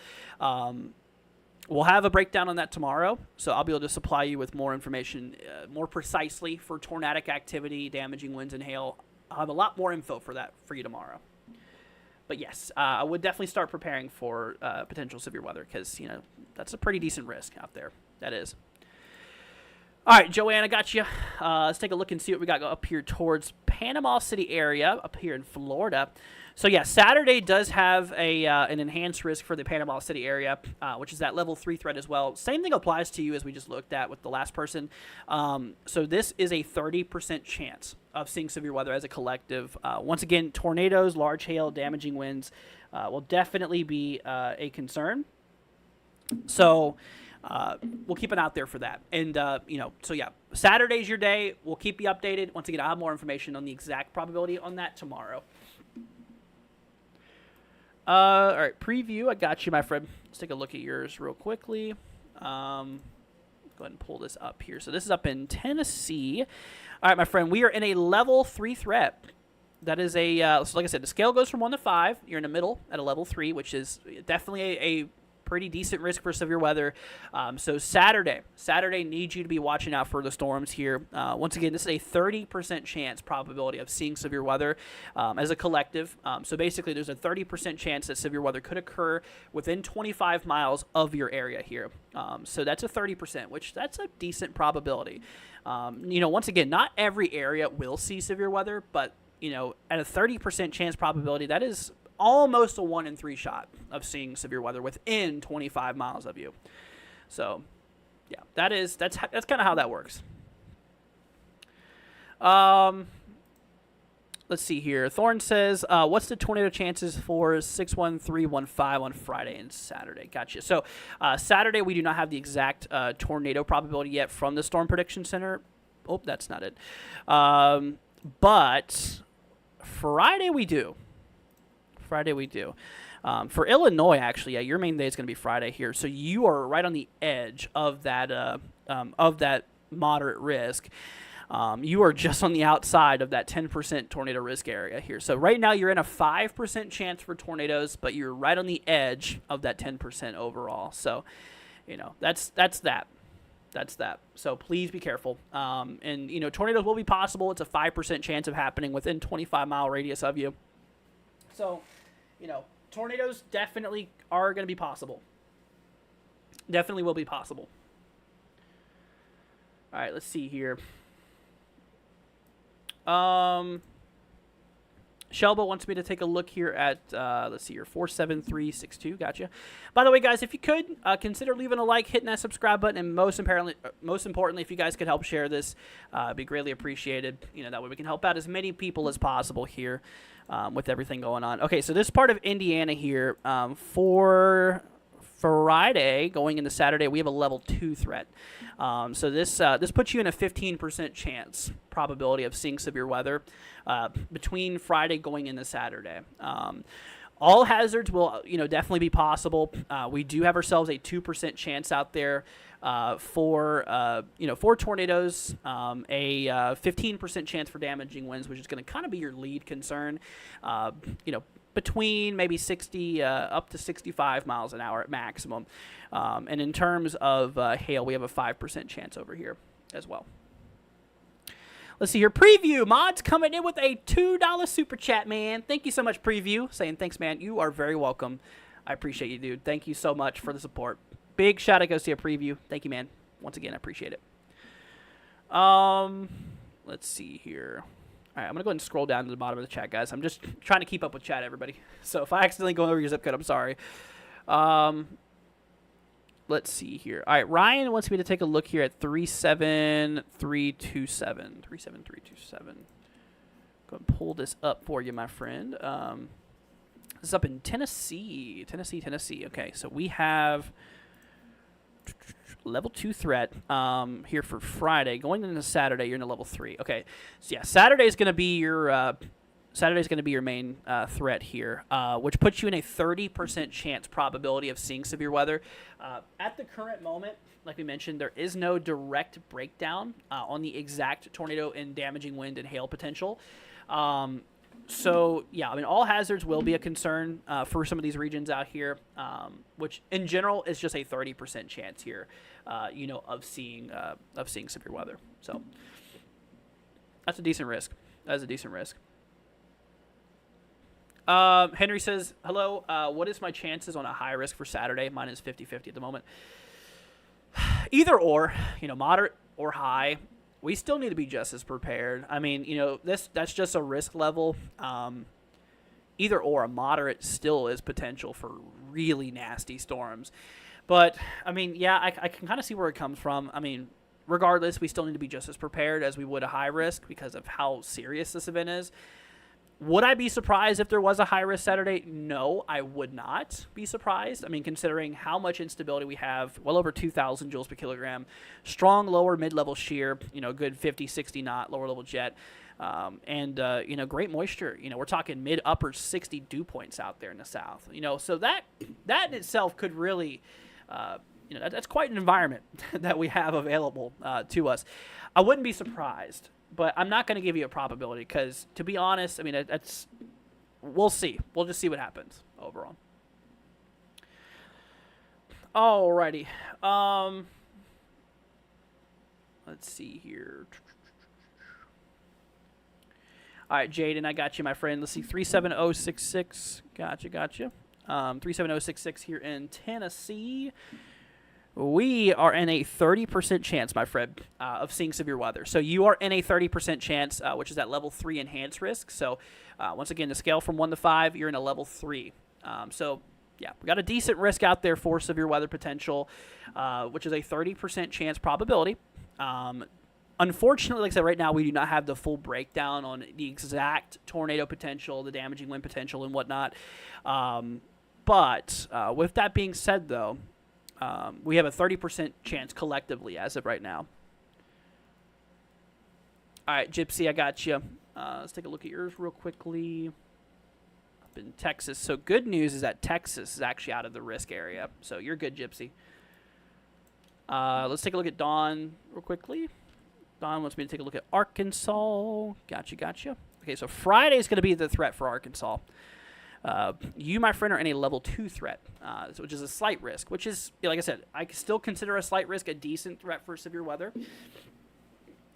We'll have a breakdown on that tomorrow, so I'll be able to supply you with more information more precisely for tornadic activity, damaging winds, and hail. I'll have a lot more info for that for you tomorrow. But yes, I would definitely start preparing for potential severe weather because, that's a pretty decent risk out there. That is. All right, Joanne, I got you. Let's take a look and see what we got up here towards Panama City area, up here in Florida. So, yeah, Saturday does have an enhanced risk for the Panama City area, which is that level 3 threat as well. Same thing applies to you as we just looked at with the last person. So this is a 30% chance of seeing severe weather as a collective. Once again, tornadoes, large hail, damaging winds will definitely be a concern. So we'll keep an eye out there for that. And, so, yeah, Saturday's your day. We'll keep you updated. Once again, I'll have more information on the exact probability on that tomorrow. All right, preview. I got you, my friend. Let's take a look at yours real quickly. Go ahead and pull this up here. So this is up in Tennessee. All right, my friend, we are in a level 3 threat. That is so like I said, the scale goes from 1 to 5. You're in the middle at a level 3, which is definitely a pretty decent risk for severe weather. So Saturday needs you to be watching out for the storms here. Once again, this is a 30% chance probability of seeing severe weather as a collective. So basically, there's a 30% chance that severe weather could occur within 25 miles of your area here. So that's a 30%, which that's a decent probability. Once again, not every area will see severe weather, but at a 30% chance probability, that is almost a 1 in 3 shot of seeing severe weather within 25 miles of you. So, yeah, that's kind of how that works. Let's see here. Thorne says, what's the tornado chances for 61315 on Friday and Saturday? Gotcha. So, Saturday, we do not have the exact tornado probability yet from the Storm Prediction Center. Oh, that's not it. But Friday we do. For Illinois, actually, yeah, your main day is going to be Friday here. So you are right on the edge of that moderate risk. You are just on the outside of that 10% tornado risk area here. So right now you're in a 5% chance for tornadoes, but you're right on the edge of that 10% overall. So, that's that. That's that. So please be careful. And tornadoes will be possible. It's a 5% chance of happening within 25-mile radius of you. So, tornadoes definitely are going to be possible. Definitely will be possible. All right, let's see here. Shelba wants me to take a look here at, let's see here, 47362. Gotcha. By the way, guys, if you could, consider leaving a like, hitting that subscribe button, and most importantly, if you guys could help share this, it'd be greatly appreciated. That way we can help out as many people as possible here with everything going on. Okay, so this part of Indiana here, for Friday going into Saturday, we have a level 2 threat. So this puts you in a 15% chance probability of seeing severe weather between Friday going into Saturday. All hazards will definitely be possible. We do have ourselves a 2% chance out there for tornadoes, a 15% chance for damaging winds, which is going to kind of be your lead concern. Between maybe 60 up to 65 miles an hour at maximum. And in terms of hail, we have a 5% chance over here as well. Let's see here. Preview. Mods coming in with a $2 super chat, man. Thank you so much, Preview. Saying thanks, man. You are very welcome. I appreciate you, dude. Thank you so much for the support. Big shout out goes to a Preview. Thank you, man. Once again, I appreciate it. Let's see here. All right, I'm going to go ahead and scroll down to the bottom of the chat, guys. I'm just trying to keep up with chat, everybody. So if I accidentally go over your zip code, I'm sorry. Let's see here. All right, Ryan wants me to take a look here at 37327. 37327. Go and pull this up for you, my friend. This is up in Tennessee. Tennessee. Okay, so we have... Level 2 threat here for Friday. Going into Saturday, you're in a level 3. Okay, so yeah, Saturday's going to be your main threat here, which puts you in a 30% chance probability of seeing severe weather. At the current moment, like we mentioned, there is no direct breakdown on the exact tornado and damaging wind and hail potential. So, yeah, I mean, all hazards will be a concern for some of these regions out here, which in general is just a 30% chance here, of seeing severe weather. So that's a decent risk. Henry says, hello, what is my chances on a high risk for Saturday? Mine is 50-50 at the moment. Either or, moderate or high. We still need to be just as prepared. I mean, that's just a risk level. Either or, a moderate still is potential for really nasty storms. But, I mean, yeah, I can kind of see where it comes from. I mean, regardless, we still need to be just as prepared as we would a high risk because of how serious this event is. Would I be surprised if there was a high-risk Saturday? No, I would not be surprised. I mean, considering how much instability we have, well over 2,000 joules per kilogram, strong lower mid-level shear, good 50, 60 knot lower-level jet, and great moisture. We're talking mid-upper 60 dew points out there in the south. So that in itself could really, that's quite an environment that we have available to us. I wouldn't be surprised. But I'm not going to give you a probability because, to be honest, I mean, we'll see. We'll just see what happens overall. Alrighty. Let's see here. All right, Jaden, I got you, my friend. Let's see, 37066. Gotcha. 37066 here in Tennessee. We are in a 30% chance, my friend, of seeing severe weather. So you are in a 30% chance, which is at level 3 enhanced risk. So once again, the scale from 1 to 5, you're in a level 3. So yeah, we got a decent risk out there for severe weather potential, which is a 30% chance probability. Unfortunately, like I said, right now we do not have the full breakdown on the exact tornado potential, the damaging wind potential, and whatnot. But with that being said, though, we have a 30% chance collectively as of right now. All right, Gypsy, I got you. Let's take a look at yours real quickly. Up in Texas. So good news is that Texas is actually out of the risk area. So you're good, Gypsy. Let's take a look at Dawn real quickly. Dawn wants me to take a look at Arkansas. Gotcha. Okay, so Friday is going to be the threat for Arkansas. You, my friend, are in a level 2 threat, which is a slight risk, which is, like I said, I still consider a slight risk a decent threat for severe weather.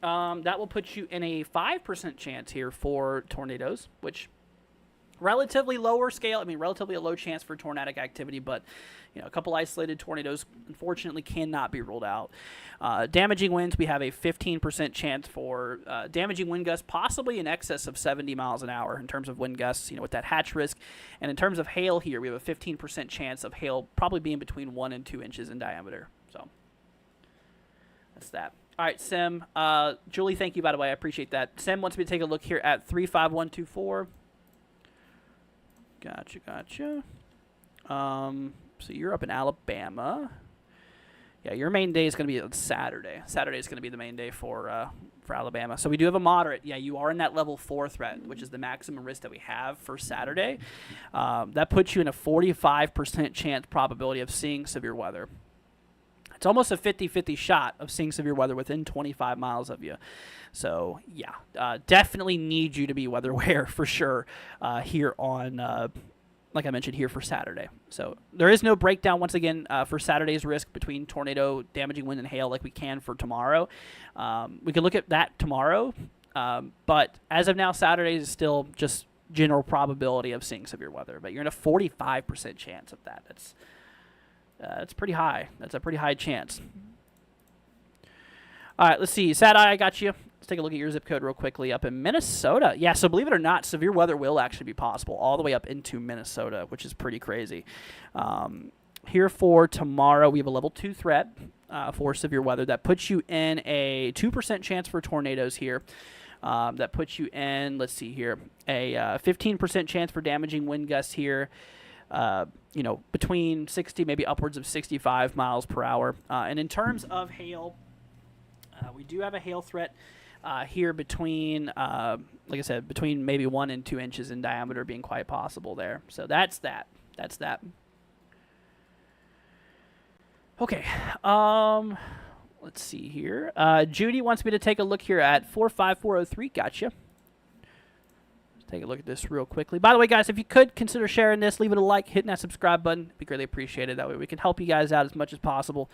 That will put you in a 5% chance here for tornadoes, which relatively lower scale. I mean, relatively a low chance for tornadic activity, but a couple isolated tornadoes unfortunately cannot be ruled out. Damaging winds, we have a 15% chance for damaging wind gusts, possibly in excess of 70 miles an hour in terms of wind gusts, with that hatch risk. And in terms of hail here, we have a 15% chance of hail probably being between 1 and 2 inches in diameter. So that's that. All right, Sim. Julie, thank you, by the way. I appreciate that. Sim wants me to take a look here at 35124. Gotcha. So you're up in Alabama. Yeah, your main day is going to be on Saturday. Saturday is going to be the main day for Alabama. So we do have a moderate. Yeah, you are in that level 4 threat, which is the maximum risk that we have for Saturday. That puts you in a 45% chance probability of seeing severe weather. It's almost a 50-50 shot of seeing severe weather within 25 miles of you. So, yeah, definitely need you to be weather aware for sure here on, like I mentioned, here for Saturday. So there is no breakdown, once again, for Saturday's risk between tornado, damaging wind, and hail like we can for tomorrow. We can look at that tomorrow, but as of now, Saturday is still just general probability of seeing severe weather. But you're in a 45% chance of that. That's pretty high. That's a pretty high chance. All right, let's see. Sad Eye, I got you. Let's take a look at your zip code real quickly. Up in Minnesota. Yeah, so believe it or not, severe weather will actually be possible all the way up into Minnesota, which is pretty crazy. Here for tomorrow, we have a level 2 threat for severe weather. That puts you in a 2% chance for tornadoes here. That puts you in, let's see here, a 15% chance for damaging wind gusts here. between 60, maybe upwards of 65 miles per hour. And in terms of hail, we do have a hail threat here between, like I said, between maybe 1 and 2 inches in diameter being quite possible there. So that's that. That's that. Okay. Let's see here. Judy wants me to take a look here at 45403. Gotcha. Take a look at this real quickly. By the way, guys, if you could consider sharing this, leave it a like, hitting that subscribe button. It'd be greatly appreciated. That way we can help you guys out as much as possible.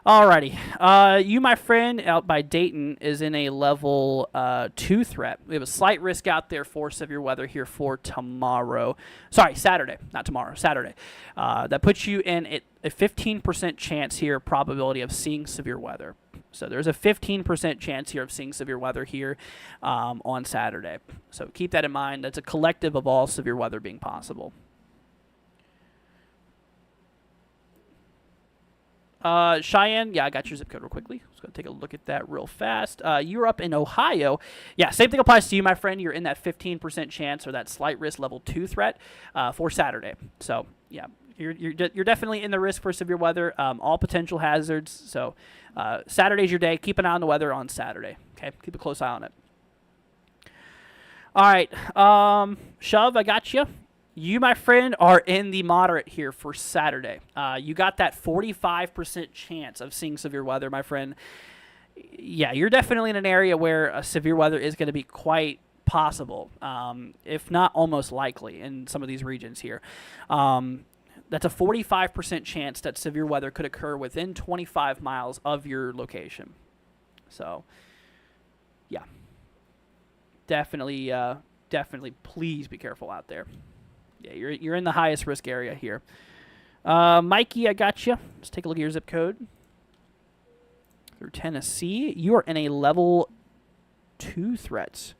Alrighty. You, my friend, out by Dayton, is in a level 2 threat. We have a slight risk out there for severe weather here for tomorrow. Sorry, Saturday. Not tomorrow. Saturday. That puts you in a 15% chance here, probability of seeing severe weather. So there's a 15% chance here of seeing severe weather here on Saturday. So keep that in mind. That's a collective of all severe weather being possible. Cheyenne, yeah, I got your zip code real quickly. Let's go take a look at that real fast. You're up in Ohio. Yeah, same thing applies to you, my friend. You're in that 15% chance or that slight risk level 2 threat for Saturday. So, yeah, you're definitely in the risk for severe weather, all potential hazards. So, Saturday's your day. Keep an eye on the weather on Saturday. Okay, keep a close eye on it. All right, Shove, I got you. You, my friend, are in the moderate here for Saturday. You got that 45% chance of seeing severe weather, my friend. Yeah, you're definitely in an area where severe weather is going to be quite possible, if not almost likely in some of these regions here. That's a 45% chance that severe weather could occur within 25 miles of your location. So, yeah. Definitely please be careful out there. Yeah, you're in the highest risk area here. Mikey, I got you. Let's take a look at your zip code. Through Tennessee, you are in a level 2 threat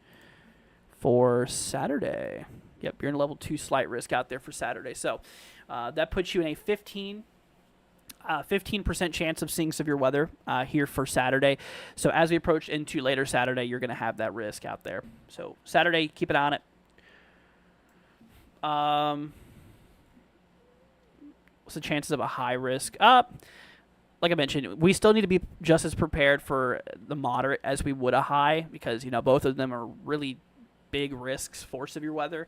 for Saturday. Yep, you're in a level 2 slight risk out there for Saturday. So that puts you in a 15% chance of seeing severe weather here for Saturday. So as we approach into later Saturday, you're going to have that risk out there. So Saturday, keep an eye on it. What's the chances of a high risk? Like I mentioned, we still need to be just as prepared for the moderate as we would a high because, both of them are really big risks for severe weather.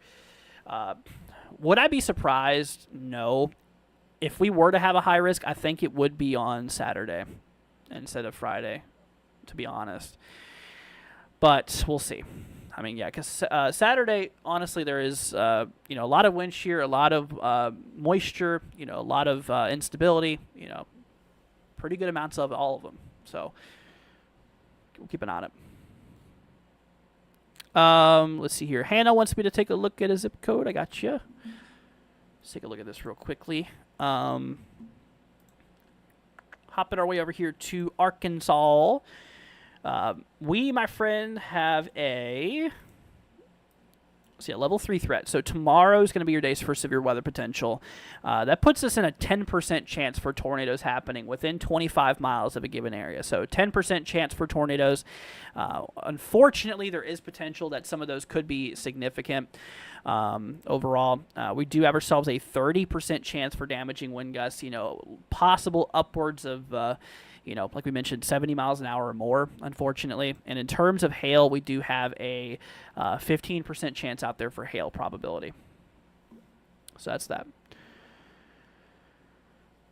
Would I be surprised? No. If we were to have a high risk, I think it would be on Saturday instead of Friday, to be honest. But we'll see. I mean, yeah, because Saturday, honestly, there is, a lot of wind shear, a lot of moisture, a lot of instability, pretty good amounts of all of them. So we'll keep an eye on it. Let's see here. Hannah wants me to take a look at a zip code. I got you. Let's take a look at this real quickly. Hopping our way over here to Arkansas. We, my friend, have a level 3 threat. So tomorrow is going to be your days for severe weather potential. That puts us in a 10% chance for tornadoes happening within 25 miles of a given area. So 10% chance for tornadoes. Unfortunately, there is potential that some of those could be significant. Overall, we do have ourselves a 30% chance for damaging wind gusts, possible upwards of, like we mentioned, 70 miles an hour or more, unfortunately. And in terms of hail, we do have a 15% chance out there for hail probability. So that's that.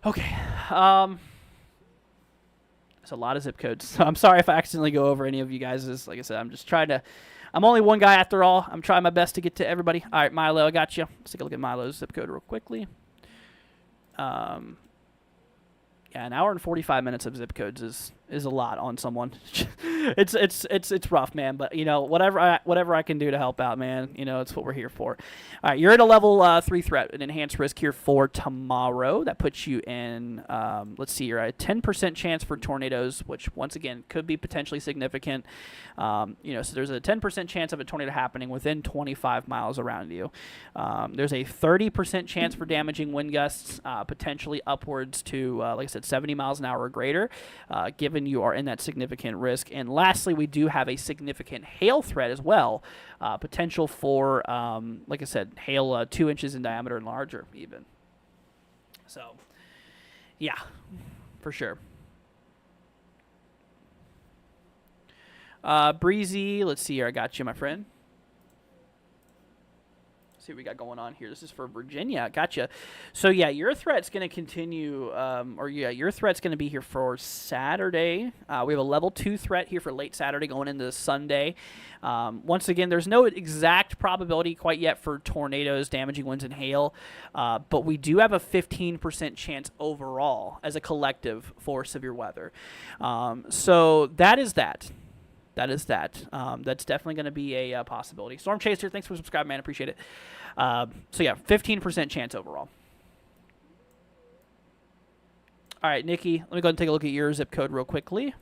Okay. There's a lot of zip codes. So I'm sorry if I accidentally go over any of you guys'. Like I said, I'm just trying to... I'm only one guy after all. I'm trying my best to get to everybody. All right, Milo, I got you. Let's take a look at Milo's zip code real quickly. Yeah, an hour and 45 minutes of zip codes is a lot on someone. it's rough, man. But whatever I can do to help out, man. It's what we're here for. All right, you're at a level 3 threat, an enhanced risk here for tomorrow. That puts you in. Let's see, you're at a 10% chance for tornadoes, which once again could be potentially significant. So there's a 10% chance of a tornado happening within 25 miles around you. There's a 30% chance for damaging wind gusts, potentially upwards to, like I said, 70 miles an hour or greater, given you are in that significant risk. And lastly, we do have a significant hail threat as well. Potential for, like I said, hail 2 inches in diameter and larger even. So, yeah, for sure. Breezy, let's see here. I got you, my friend. See what we got going on here. This is for Virginia. Gotcha. So, yeah, your threat's going to continue, your threat's going to be here for Saturday. We have a level 2 threat here for late Saturday going into Sunday. Once again, there's no exact probability quite yet for tornadoes, damaging winds, and hail, but we do have a 15% chance overall as a collective for severe weather. So that is that. That's definitely going to be a possibility. Storm Chaser, thanks for subscribing, man. Appreciate it. So, yeah, 15% chance overall. All right, Nikki, let me go ahead and take a look at your zip code real quickly.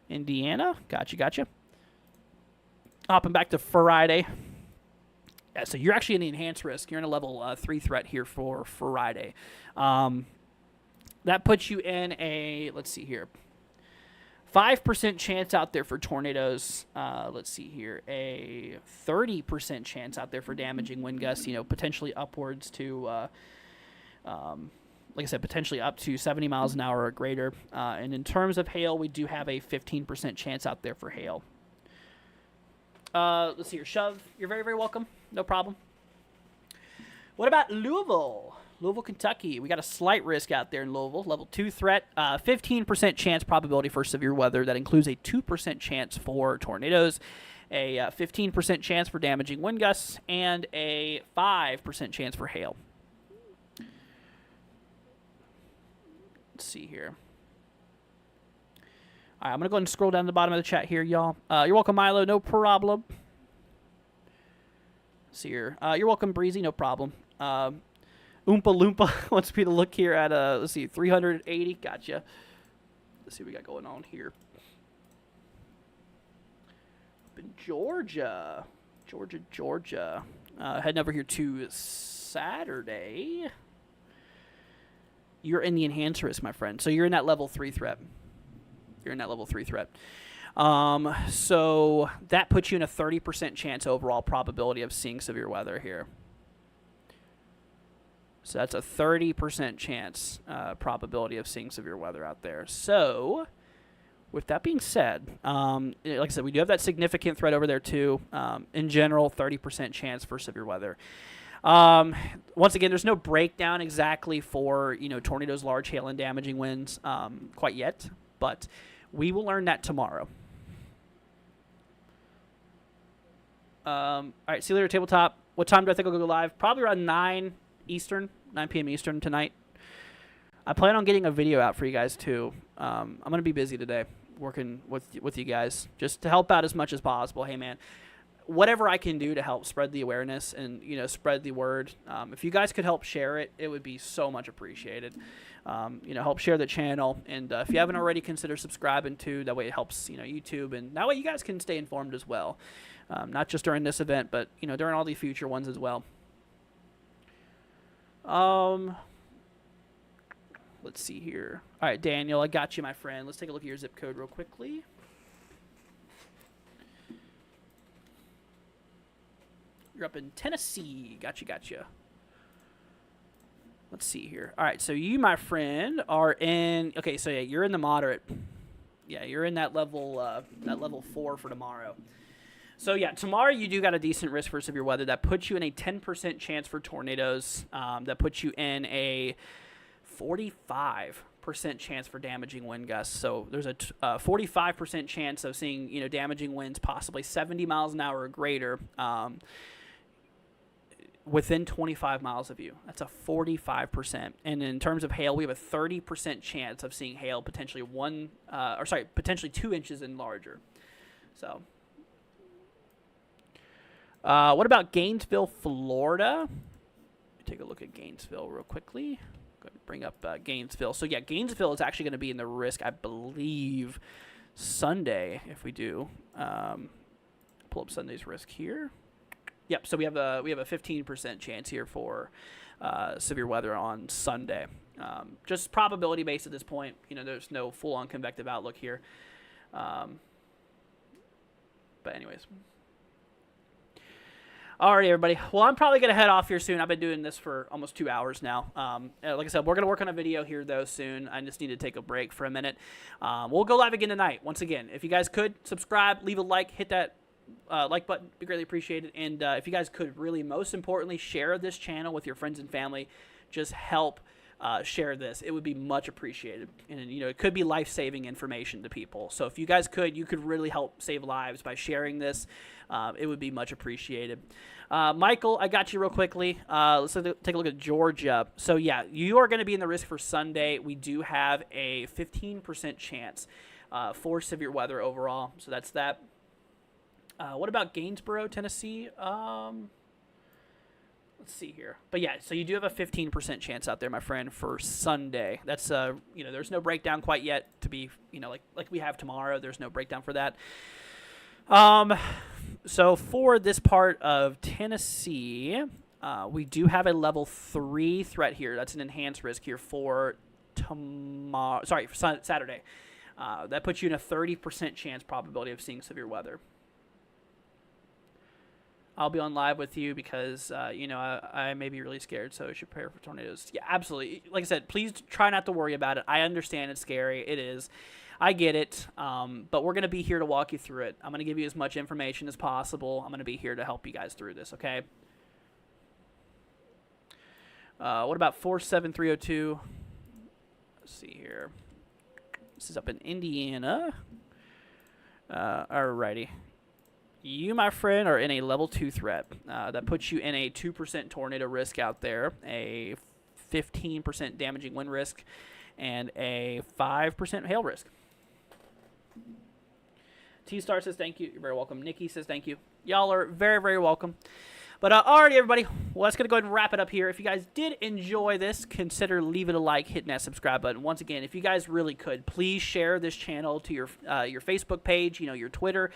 Indiana. Gotcha. Hopping back to Friday. Yeah, so you're actually in the enhanced risk. You're in a level 3 threat here for Friday. That puts you in a, let's see here, 5% chance out there for tornadoes. Let's see here. A 30% chance out there for damaging wind gusts, potentially upwards to, like I said, potentially up to 70 miles an hour or greater. And in terms of hail, we do have a 15% chance out there for hail. Let's see here. Shove, you're very, very welcome. No problem. What about Louisville? Louisville, Kentucky. We got a slight risk out there in Louisville. Level 2 threat. 15% chance probability for severe weather. That includes a 2% chance for tornadoes, a 15% chance for damaging wind gusts, and a 5% chance for hail. Let's see here. All right, I'm going to go ahead and scroll down to the bottom of the chat here, y'all. You're welcome, Milo. No problem. Let's see here. You're welcome, Breezy. No problem. Oompa Loompa wants me to look here at, let's see, 380. Gotcha. Let's see what we got going on here. Up in Georgia. Georgia. Heading over here to Saturday. You're in the enhanced risk, my friend. So you're in that level 3 threat. So that puts you in a 30% chance overall probability of seeing severe weather here. So that's a 30% chance probability of seeing severe weather out there. So with that being said, like I said, we do have that significant threat over there too. In general, 30% chance for severe weather. Once again, there's no breakdown exactly for tornadoes, large hail, and damaging winds quite yet, but we will learn that tomorrow. All right, see you later, tabletop. What time do I think I'll go live? Probably around 9 p.m. Eastern tonight. I plan on getting a video out for you guys too. I'm going to be busy today working with you guys just to help out as much as possible. Hey, man, whatever I can do to help spread the awareness and, spread the word. If you guys could help share it, it would be so much appreciated. Help share the channel. And if you haven't already, consider subscribing too. That way it helps, YouTube. And that way you guys can stay informed as well. Not just during this event, but, during all the future ones as well. Let's see here. All right, Daniel, I got you, my friend. Let's take a look at your zip code real quickly. You're up in Tennessee. Gotcha. Let's see here. All right, so you, my friend, are in. Okay, so yeah, you're in the moderate. Yeah, you're in that level 4 for tomorrow. So, yeah, tomorrow you do got a decent risk for severe weather. That puts you in a 10% chance for tornadoes. That puts you in a 45% chance for damaging wind gusts. So there's a 45% chance of seeing, damaging winds, possibly 70 miles an hour or greater, within 25 miles of you. That's a 45%. And in terms of hail, we have a 30% chance of seeing hail potentially potentially 2 inches and larger. So... what about Gainesville, Florida? Take a look at Gainesville real quickly. Go ahead and bring up Gainesville. So, yeah, Gainesville is actually going to be in the risk, I believe, Sunday, if we do. Pull up Sunday's risk here. Yep, so we have a 15% chance here for severe weather on Sunday. Just probability based at this point. There's no full-on convective outlook here. But anyways. Alrighty, everybody. Well, I'm probably going to head off here soon. I've been doing this for almost 2 hours now. Like I said, we're going to work on a video here, though, soon. I just need to take a break for a minute. We'll go live again tonight. Once again, if you guys could, subscribe, leave a like, hit that like button. Be greatly appreciated. And if you guys could really, most importantly, share this channel with your friends and family. Just help share this. It would be much appreciated. And, you know, it could be life-saving information to people. So if you guys could, you could really help save lives by sharing this. It would be much appreciated. Michael, I got you real quickly. Let's take a look at Georgia. So, yeah, you are going to be in the risk for Sunday. We do have a 15% chance for severe weather overall. So that's that. What about Gainesboro, Tennessee? Let's see here. But, yeah, so you do have a 15% chance out there, my friend, for Sunday. That's, you know, there's no breakdown quite yet to be, you know, like we have tomorrow. There's no breakdown for that. So for this part of Tennessee, we do have a level 3 threat here. That's an enhanced risk here for tomorrow. Sorry, for Saturday. That puts you in a 30% chance probability of seeing severe weather. I'll be on live with you because, you know, I may be really scared, so I should prepare for tornadoes. Yeah, absolutely. Like I said, please try not to worry about it. I understand it's scary. It is. I get it, but we're going to be here to walk you through it. I'm going to give you as much information as possible. I'm going to be here to help you guys through this, okay? What about 47302? Let's see here. This is up in Indiana. Alrighty. You, my friend, are in a level 2 threat. That puts you in a 2% tornado risk out there, a 15% damaging wind risk, and a 5% hail risk. T-Star says thank you. You're very welcome. Nikki says thank you. Y'all are very, very welcome. But alrighty, everybody. Well, that's going to go ahead and wrap it up here. If you guys did enjoy this, consider leaving a like, hitting that subscribe button. Once again, if you guys really could, please share this channel to your Facebook page, you know, your Twitter.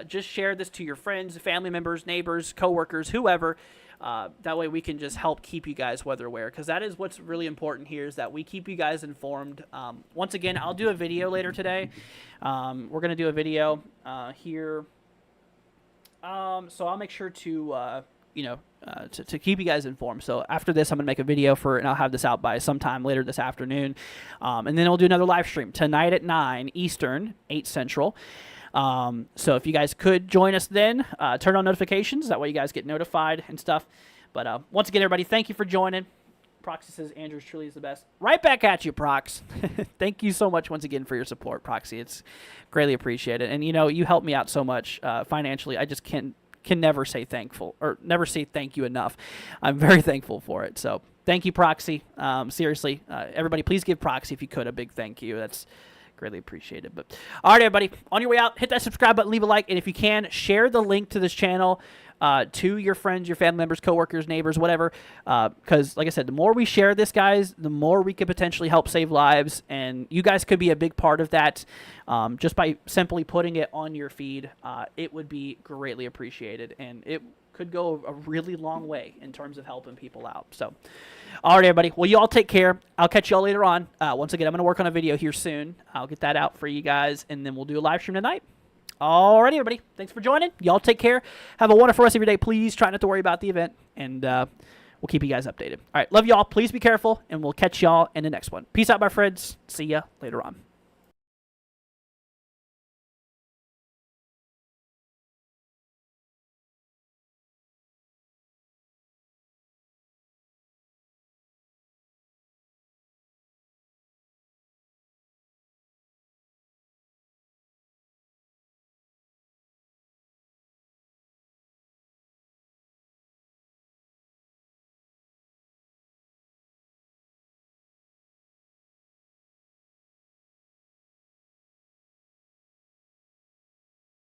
Just share this to your friends, family members, neighbors, coworkers, whoever. That way we can just help keep you guys weather aware, because that is what's really important here, is that we keep you guys informed. Once again, I'll do a video later today. We're going to do a video here. So I'll make sure to, you know, to keep you guys informed. So after this, I'm going to make a video and I'll have this out by sometime later this afternoon. And then we'll do another live stream tonight at 9 Eastern, 8 Central. So if you guys could join us then, turn on notifications. That way you guys get notified and stuff. But once again, everybody, thank you for joining. Proxy says Andrews truly is the best. Right back at you, Prox. Thank you so much once again for your support, Proxy. It's greatly appreciated. And, you know, you help me out so much financially. I just can never say never say thank you enough. I'm very thankful for it. So thank you, Proxy. Seriously, everybody, please give Proxy, if you could, a big thank you. That's greatly appreciated. But all right, everybody, on your way out, hit that subscribe button, leave a like, and if you can, share the link to this channel to your friends, your family members, coworkers, neighbors, whatever, because like I said, the more we share this, guys, the more we could potentially help save lives, and you guys could be a big part of that. Just by simply putting it on your feed, it would be greatly appreciated, and it could go a really long way in terms of helping people out. So all right, everybody, well, you all take care. I'll catch you all later on. Once again, I'm going to work on a video here soon. I'll get that out for you guys, and then we'll do a live stream tonight. Alrighty, everybody. Thanks for joining. Y'all take care. Have a wonderful rest of your day. Please try not to worry about the event, and we'll keep you guys updated. All right, love y'all. Please be careful, and we'll catch y'all in the next one. Peace out, my friends. See ya later on.